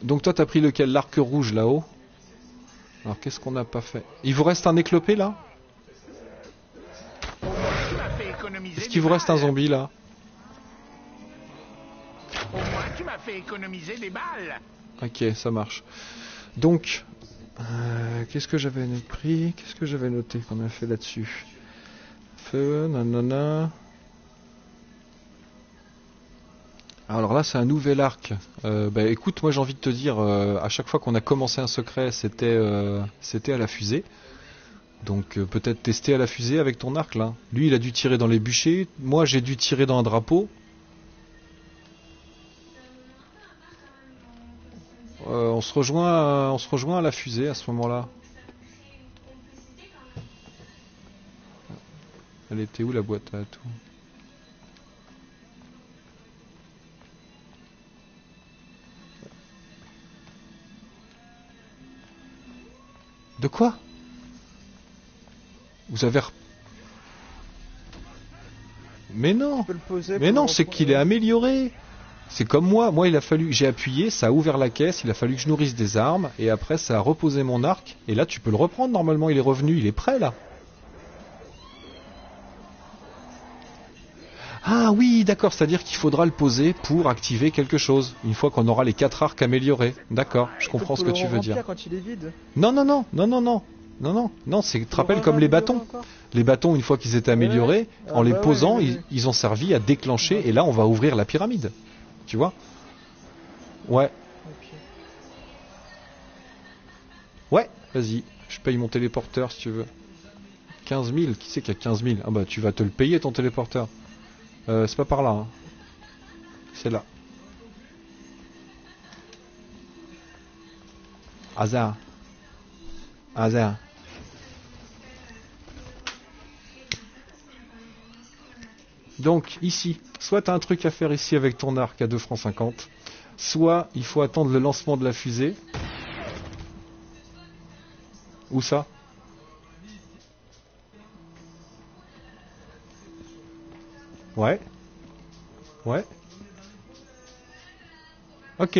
Donc toi, t'as pris lequel? L'arc rouge là-haut. Alors, qu'est-ce qu'on n'a pas fait? Il vous reste un éclopé là? Tu m'as fait économiser Est-ce des qu'il vous reste un balles. zombie là? Au moins, tu m'as fait économiser des balles. Ok, ça marche. Donc, qu'est-ce que j'avais pris? Qu'est-ce que j'avais noté qu'on a fait là-dessus? Feu, nanana. Alors là, c'est un nouvel arc. Bah écoute, moi j'ai envie de te dire, à chaque fois qu'on a commencé un secret, c'était à la fusée. Donc peut-être tester à la fusée avec ton arc là. Lui, il a dû tirer dans les bûchers. Moi, j'ai dû tirer dans un drapeau. on se rejoint à la fusée à ce moment-là. Elle était où la boîte à tout? De quoi? Vous avez... Mais non! Tu peux le poser Mais pour non, le c'est qu'il est amélioré. C'est comme moi. Moi, il a fallu, j'ai appuyé, ça a ouvert la caisse, il a fallu que je nourrisse des armes, et après, ça a reposé mon arc. Et là, tu peux le reprendre. Normalement, il est revenu, il est prêt là. Ah oui, d'accord. C'est-à-dire qu'il faudra le poser pour activer quelque chose. Une fois qu'on aura les 4 arcs améliorés. D'accord. Je comprends ce que tu veux dire. Quand il est vide. Non, non, non, non, non, non. Non, non, non, c'est, tu te rappelles comme les bâtons. Les bâtons, une fois qu'ils étaient améliorés, Ah en les bah ouais, posant, oui, oui. ils ont servi à déclencher, et là, on va ouvrir la pyramide. Tu vois? Ouais. Ok. Ouais, vas-y, je paye mon téléporteur si tu veux. 15 000, qui c'est qui a 15 000? Ah bah, tu vas te le payer ton téléporteur. C'est pas par là, hein. C'est là. Hasard. Hasard. Donc ici, soit tu as un truc à faire ici avec ton arc à 2 francs 50, soit il faut attendre le lancement de la fusée. Où ça? Ouais. Ouais. Ok.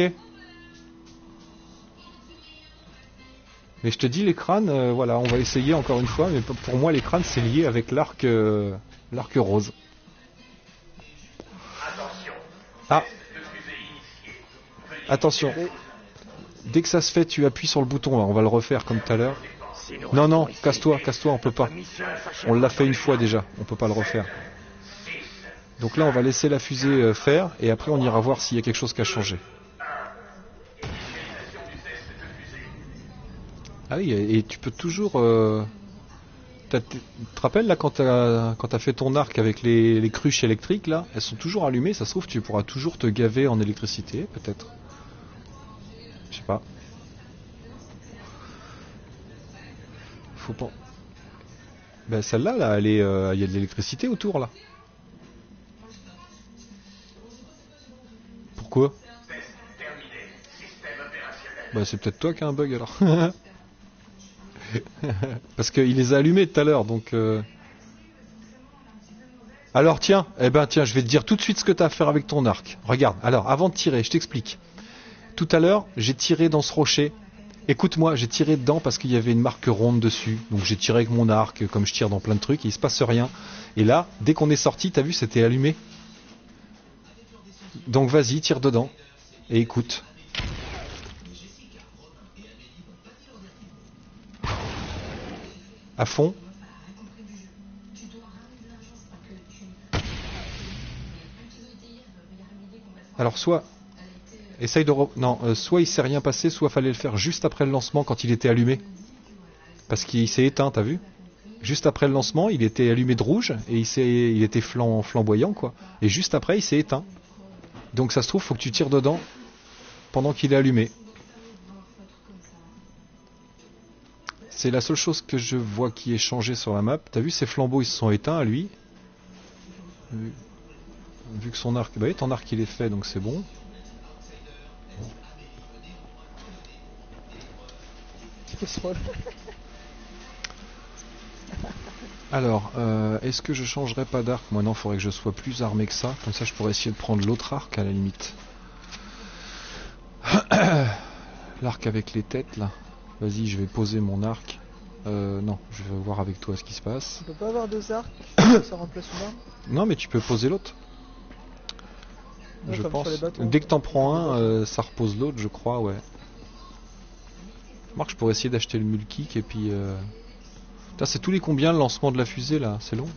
Mais je te dis, les crânes, voilà, on va essayer encore une fois, mais pour moi, les crânes, c'est lié avec l'arc rose. Ah. Attention. Dès que ça se fait, tu appuies sur le bouton, là. On va le refaire comme tout à l'heure. Non, non, casse-toi, on peut pas. On l'a fait une fois déjà, on peut pas le refaire. Donc là, on va laisser la fusée faire, et après, on ira voir s'il y a quelque chose qui a changé. Ah oui, et tu peux toujours... Tu te rappelles là quand t'as fait ton arc avec les cruches électriques là, elles sont toujours allumées, ça se trouve tu pourras toujours te gaver en électricité, peut-être. Je sais pas. Faut pas... Ben celle-là, là, elle est, y a de l'électricité autour là. Pourquoi? Bah c'est peut-être toi qui as un bug alors. Parce qu'il les a allumés tout à l'heure, donc... Alors tiens, je vais te dire tout de suite ce que tu as à faire avec ton arc. Regarde, alors, avant de tirer, je t'explique. Tout à l'heure, j'ai tiré dans ce rocher. Écoute-moi, j'ai tiré dedans parce qu'il y avait une marque ronde dessus. Donc j'ai tiré avec mon arc, comme je tire dans plein de trucs, et il se passe rien. Et là, dès qu'on est sorti, t'as vu, c'était allumé. Donc vas-y, tire dedans. Et écoute. À fond. Alors soit essaye de soit il s'est rien passé, soit fallait le faire juste après le lancement quand il était allumé. Parce qu'il s'est éteint, t'as vu? Juste après le lancement, il était allumé de rouge et il était flamboyant quoi. Et juste après, il s'est éteint. Donc ça se trouve, faut que tu tires dedans pendant qu'il est allumé. C'est la seule chose que je vois qui est changée sur la map. T'as vu, ces flambeaux ils se sont éteints à lui. Vu que son arc... Bah oui, ton arc il est fait donc c'est bon. Alors, est-ce que je changerais pas d'arc? Moi non, faudrait que je sois plus armé que ça. Comme ça je pourrais essayer de prendre l'autre arc à la limite. L'arc avec les têtes là. Vas-y, je vais poser mon arc. Non, je vais voir avec toi ce qui se passe. On peut pas avoir 2 arcs, ça remplace une arme? Non, mais tu peux poser l'autre. Ouais, Je comme pense. sur les bâtons. Dès que t'en prends un, ça repose l'autre, je crois, ouais. Marc, je pourrais essayer d'acheter le mulkick et puis... Putain, c'est tous les combien le lancement de la fusée là? C'est long?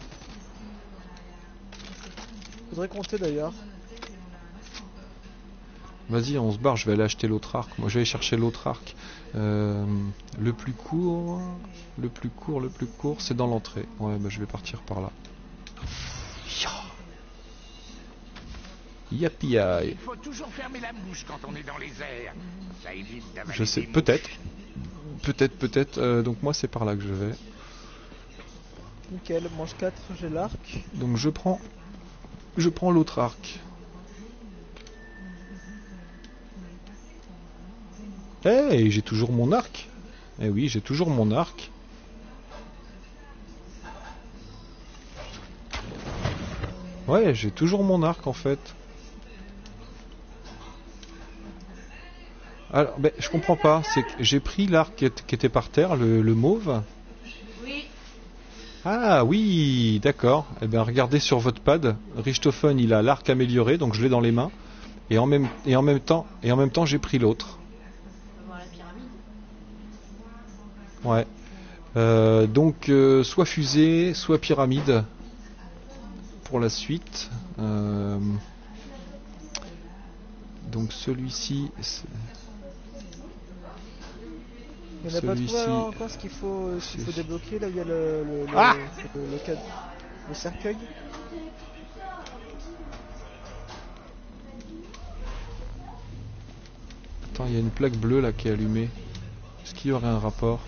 Faudrait compter d'ailleurs. Vas-y, on se barre, je vais aller acheter l'autre arc. Moi, je vais aller chercher l'autre arc. Le plus court, c'est dans l'entrée. Ouais, bah je vais partir par là. Yapi. Il faut toujours fermer la bouche quand on est dans les airs. Ça évite d'avaler Je sais, des mouches. peut-être. Donc moi, c'est par là que je vais. Nickel, manche 4, j'ai l'arc. Donc je prends l'autre arc. Eh, j'ai toujours mon arc. Eh oui, j'ai toujours mon arc. Ouais, j'ai toujours mon arc en fait. Alors, ben, je comprends pas. C'est que j'ai pris l'arc qui était par terre, le mauve. Oui. Ah oui, d'accord. Eh bien, regardez sur votre pad. Richthofen, il a l'arc amélioré, donc je l'ai dans les mains. Et en même temps, j'ai pris l'autre. On va voir la pyramide. Ouais. Donc, soit fusée, soit pyramide. Pour la suite. Donc celui-ci. Il n'y en a pas trouvé Celui-ci. encore ce qu'il faut débloquer là où il y a le cercueil. Attends, il y a une plaque bleue là qui est allumée. Est-ce qu'il y aurait un rapport?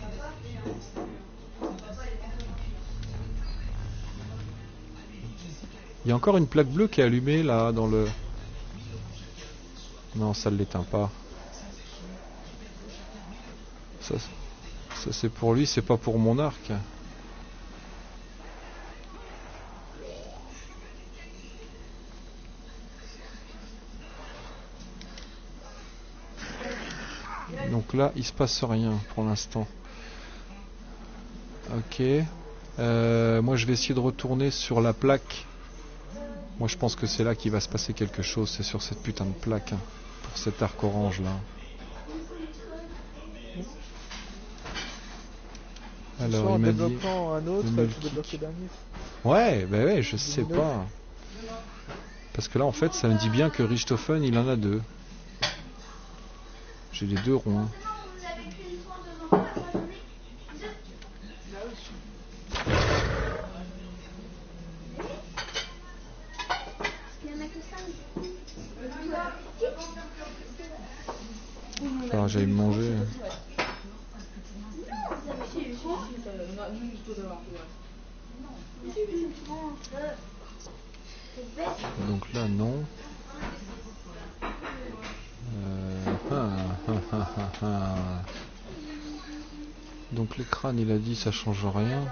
Il y a encore une plaque bleue qui est allumée là dans le... Non, ça ne l'éteint pas. Ça c'est pour lui, c'est pas pour mon arc. Donc là, il se passe rien pour l'instant. Ok. Moi, je vais essayer de retourner sur la plaque. Moi, je pense que c'est là qu'il va se passer quelque chose. C'est sur cette putain de plaque. Hein, pour cet arc orange là. Alors, Soit en il m'a dit... débloquant un autre, le il faut débloquer le dernier. Ouais, bah ouais, je sais pas. Parce que là, en fait, ça me dit bien que Richthofen, il en a deux. J'ai les deux ronds. Enfin, j'allais me manger. Donc là, non. Donc les crânes, il a dit, ça change rien.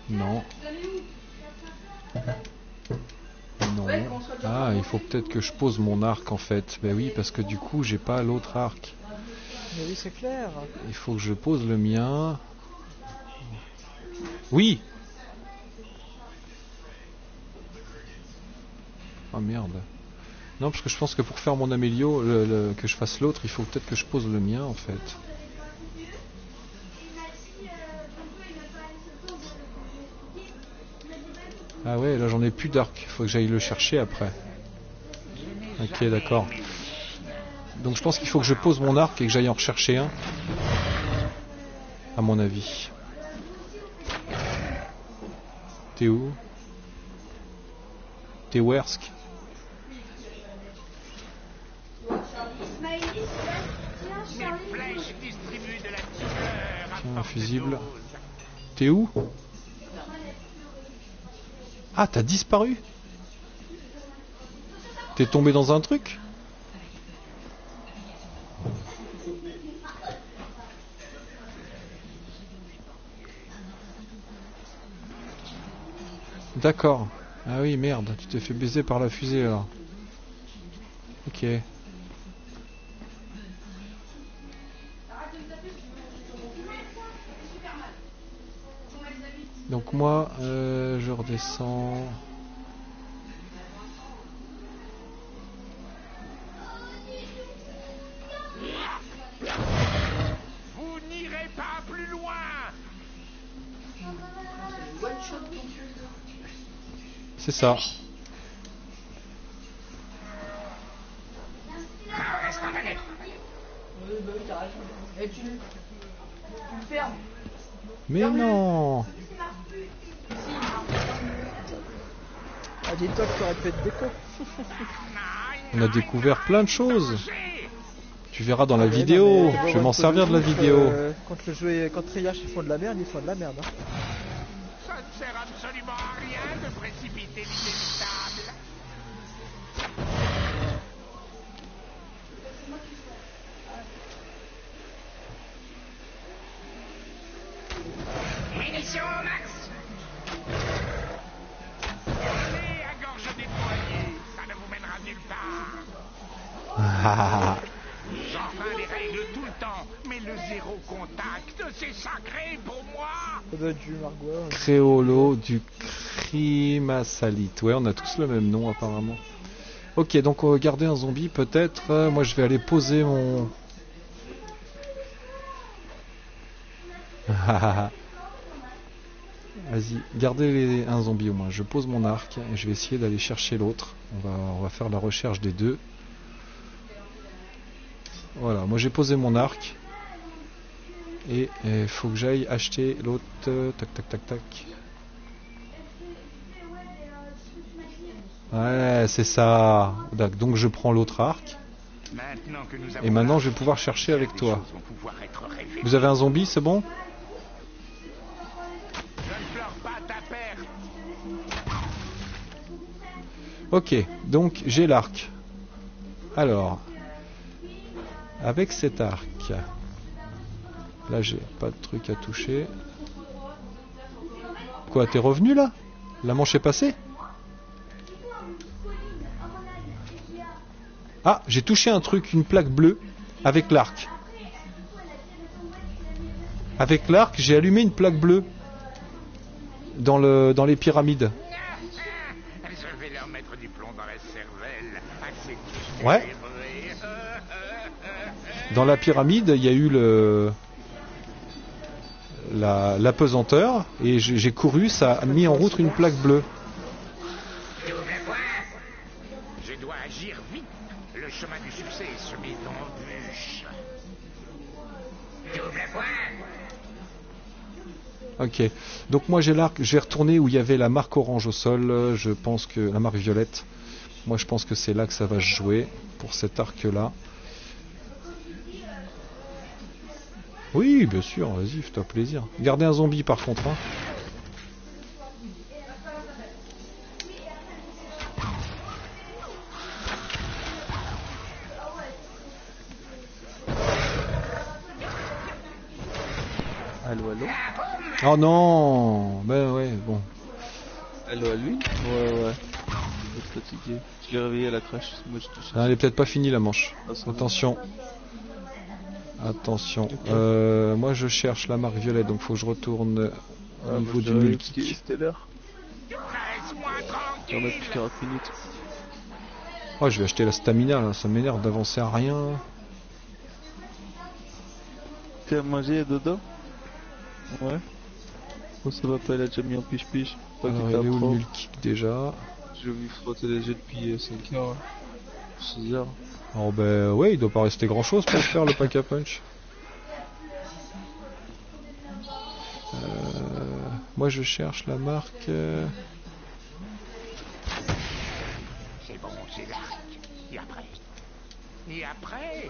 Non. Non. Ah, il faut peut-être que je pose mon arc en fait. Ben oui, parce que du coup, j'ai pas l'autre arc. Mais oui, c'est clair. Il faut que je pose le mien. Oui. Ah merde. Non, parce que je pense que pour faire mon amélio, que je fasse l'autre, il faut peut-être que je pose le mien en fait. Ah ouais, là j'en ai plus d'arc. Il faut que j'aille le chercher après. Ok, d'accord. Donc je pense qu'il faut que je pose mon arc et que j'aille en rechercher un. À mon avis. T'es où? T'es Wersk? Tiens, un fusible. T'es où? Ah, t'as disparu? T'es tombé dans un truc? D'accord. Ah oui, merde, tu t'es fait baiser par la fusée alors. Ok. Donc moi, je redescends. Vous n'irez pas plus loin. C'est ça. Reste en manette. Et tu le fermes. Mais non. Ah, dis-toi que tu aurais pu être déco. Nein, On a découvert plein de choses. Tu verras dans la Ouais, vidéo. non, mais Je vais m'en entre servir de la nous, vidéo. Quand le jeu est... Quand Treyarch ils font de la merde, ils font de la merde. Hein. Ça ne sert absolument à rien de précipiter l'inévitable. Munitions au max. Allez, à gorge déployée, ça ne vous mènera nulle part. J'enfreins les règles tout le temps, mais le zéro contact, c'est sacré pour moi. Ça doit être du Margois. Ouais. Créolo du Crimasalite. Ouais, on a tous le même nom apparemment. Ok, donc on va garder un zombie peut-être. Moi je vais aller poser mon... Vas-y, gardez un zombie au moins. Je pose mon arc et je vais essayer d'aller chercher l'autre. On va faire la recherche des deux. Voilà, moi j'ai posé mon arc. Et il faut que j'aille acheter l'autre. Tac, tac, tac, tac. Ouais, c'est ça. Donc je prends l'autre arc. Maintenant que nous avons Et maintenant je vais pouvoir chercher avec les toi. choses vont pouvoir être rêvées. Vous avez un zombie, c'est bon? Je ne pleure pas ta perte. Ok, donc j'ai l'arc. Alors, avec cet arc, là j'ai pas de truc à toucher. Quoi, t'es revenu là? La manche est passée? Ah, j'ai touché un truc, une plaque bleue, avec l'arc. Avec l'arc, j'ai allumé une plaque bleue dans les pyramides. Je vais leur mettre du plomb dans la cervelle. Assez Ouais. Dans la pyramide, il y a eu la pesanteur et j'ai couru, ça a mis en route une plaque bleue. Je dois agir vite. Le chemin du succès est semé d'embûches. Double point. Ok, donc moi j'ai l'arc, je vais retourner où il y avait la marque orange au sol, je pense que la marque violette, moi je pense que c'est là que ça va se jouer, pour cet arc là. Oui, bien sûr, vas-y, fais-toi plaisir. Gardez un zombie par contre, hein. Allô, allô? Oh non, ben ouais, bon. Allô à lui? Ouais, ouais. Je suis fatigué. Je l'ai réveillé à la crèche. Moi, je touche. Ah, elle est peut-être pas finie la manche. Ah, ça va. Attention. Attention. Moi je cherche la marque violette, donc faut que je retourne au niveau du multi. C'était l'heure. J'en ai plus 40 minutes. Oh, je vais acheter la stamina là, ça m'énerve d'avancer à rien. T'as mangé, Dodo? Ouais. Oh, ça va pas, il a déjà mis en piche-piche. Pas Alors, qu'il il est tape où le trop. multi déjà? Je vais lui frotter les yeux depuis 5 heures. 6 heures. Oh ben ouais, il doit pas rester grand chose pour faire le pack à punch. Moi je cherche la marque. C'est bon, j'ai l'arc. Et après? Et après?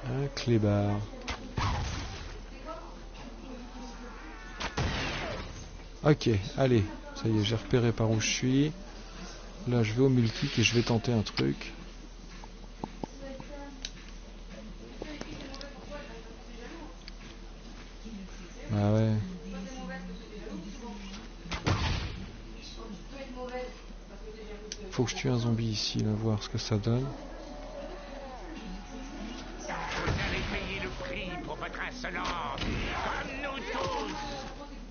Un clébard. Ok, allez, ça y est, j'ai repéré par où je suis. Là, je vais au multi et je vais tenter un truc. Ah ouais. Faut que je tue un zombie ici, là, voir ce que ça donne. Vous avez payé le prix pour votre insolence, comme nous tous.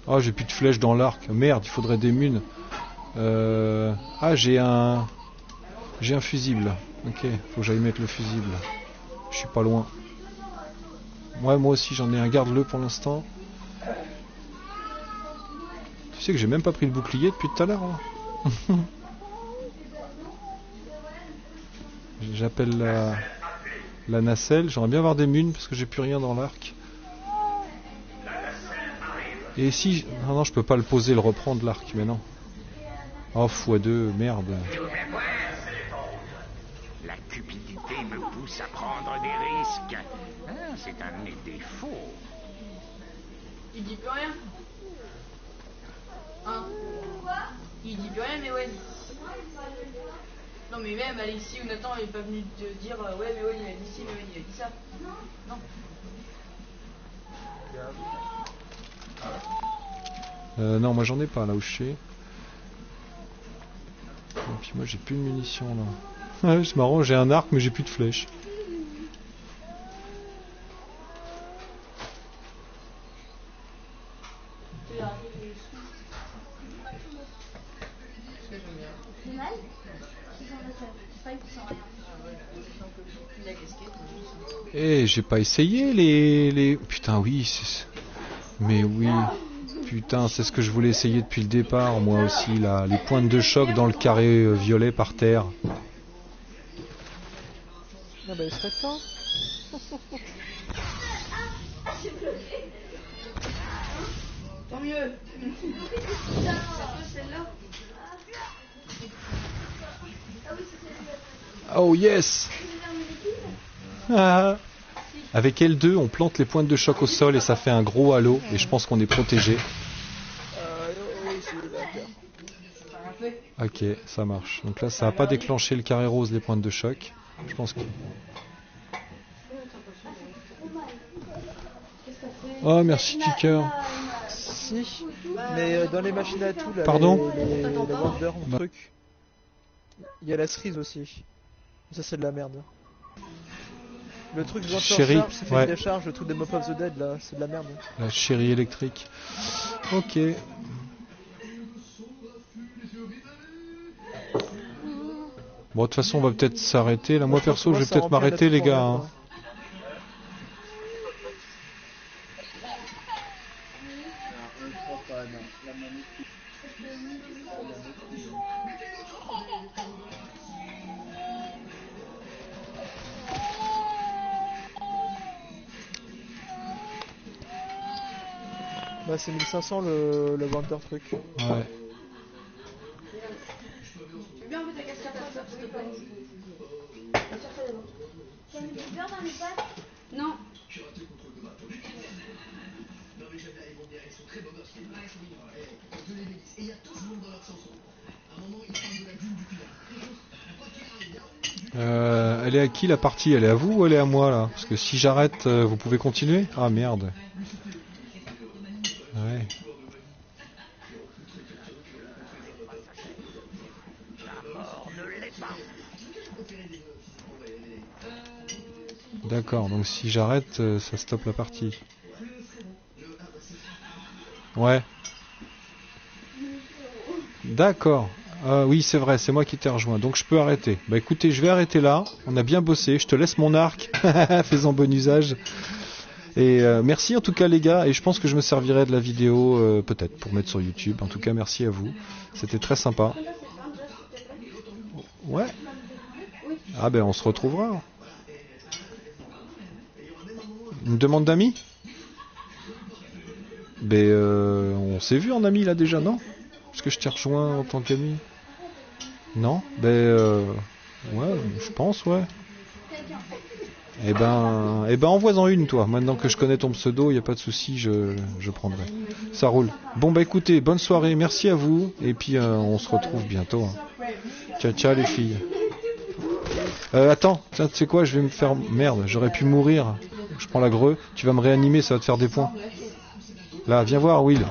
Oh, j'ai plus de flèches dans l'arc. Merde, il faudrait des munes. Ah, j'ai un fusible. Ok, faut que j'aille mettre le fusible. Je suis pas loin. Ouais, moi aussi j'en ai un. Garde-le pour l'instant. Tu sais que j'ai même pas pris le bouclier depuis tout à l'heure. Hein. J'appelle la nacelle. J'aimerais bien avoir des munes parce que j'ai plus rien dans l'arc. Et si... Ah non, je peux pas le poser, le reprendre, l'arc, mais non. Oh, x2, merde. Tu veux voir? La cupidité me pousse à prendre des risques. Ah, c'est un de mes défauts. Il dit plus rien. Hein? Il dit plus rien, mais ouais. Non, mais même Alexis ou Nathan n'est pas venu te dire ouais, mais ouais, il a dit ci, mais ouais, il a dit ça. Non. Non, moi j'en ai pas là où je suis. Et puis moi j'ai plus de munitions là. Ouais, c'est marrant, j'ai un arc mais j'ai plus de flèches. Eh, j'ai pas essayé les... Putain, oui. Mais oui. Putain, c'est ce que je voulais essayer depuis le départ, moi aussi, là. Les pointes de choc dans le carré violet par terre. Ah bah il serait temps. Tant mieux. Ça peut celle-là. Oh yes. Ah. Avec L2, on plante les pointes de choc au sol et ça fait un gros halo. Et je pense qu'on est protégé. Oui, c'est d'accord. Ok, ça marche. Donc là, ça n'a pas déclenché le carré rose, les pointes de choc. Je pense que... Oh, merci Kicker. Si, mais dans les machines à tout, là, Pardon les Wonder, mon truc, il y a la cerise aussi. Ça, c'est de la merde. Le truc de Chérie, charge, c'est fait une décharge, le truc de Mob of the Dead, là, c'est de la merde. La chérie électrique. Ok. Bon, de toute façon, on va peut-être s'arrêter. Là, moi, perso, je vais peut-être m'arrêter, les gars. Hein. Bah, c'est 1500 le Wonder truc. Ouais. Tu veux bien enlever ta casquette à ça, s'il te plaît? Tu as mis du beurre dans les pâtes? Non. Elle est à qui la partie? Elle est à vous ou elle est à moi là? Parce que si j'arrête, vous pouvez continuer? Ah merde. Ouais. D'accord, donc si j'arrête, ça stoppe la partie. Ouais. D'accord. Oui, c'est vrai, c'est moi qui t'ai rejoint, donc je peux arrêter. Bah écoutez, je vais arrêter là. On a bien bossé. Je te laisse mon arc. Fais-en bon usage. Et merci en tout cas les gars. Et je pense que je me servirai de la vidéo peut-être pour mettre sur YouTube. En tout cas, merci à vous. C'était très sympa. Ouais. Ah ben on se retrouvera. Une demande d'amis? Ben on s'est vu en ami là déjà, non? Est-ce que je t'ai rejoint en tant qu'ami? Non? Ben ouais, je pense, ouais. Eh ben envoie-en une toi. Maintenant que je connais ton pseudo, y a pas de souci, je prendrai. Ça roule. Bon bah écoutez, bonne soirée, merci à vous. Et puis on se retrouve bientôt. Hein. Ciao ciao les filles. Attends, tiens, tu sais quoi, je vais me faire... Merde, j'aurais pu mourir. Je prends la greu, tu vas me réanimer, ça va te faire des points. Là, viens voir Will.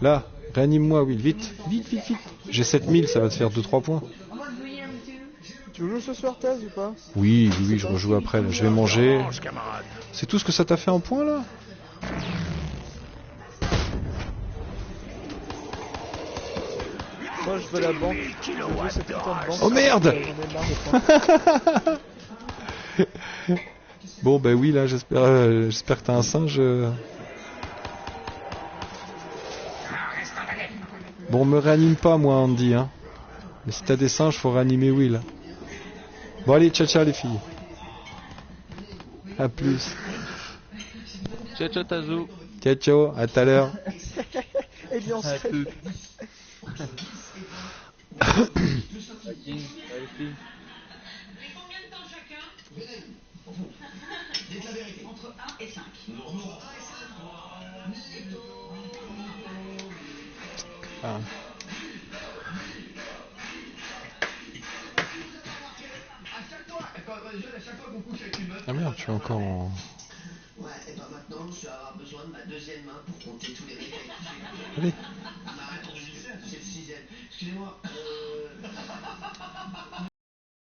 Là, réanime-moi Will, vite, vite, vite, vite. J'ai 7000, ça va te faire 2-3 points. Tu joues ce soir, Taz, ou pas? Oui, je rejoue après, là. Je vais manger. C'est tout ce que ça t'a fait en points, là? Moi, je veux la banque. Je veux cette putain de banque. Oh merde! J'en ai marre de Bon, bah oui, là, j'espère que t'as un singe. Bon, me réanime pas, moi, Andy, hein. Mais si t'as des singes, faut réanimer Will. Bon, allez, ciao, ciao, les filles. À plus. Ciao, ciao, Tazou. Ciao, ciao, à tout à l'heure. lui en secret. Ah. Ah merde, je suis encore en... Ouais, et ben maintenant, je vais avoir besoin de ma deuxième main pour compter tous les réveils que j'ai. Allez. Ma réponse, c'est le sixième. Excusez-moi,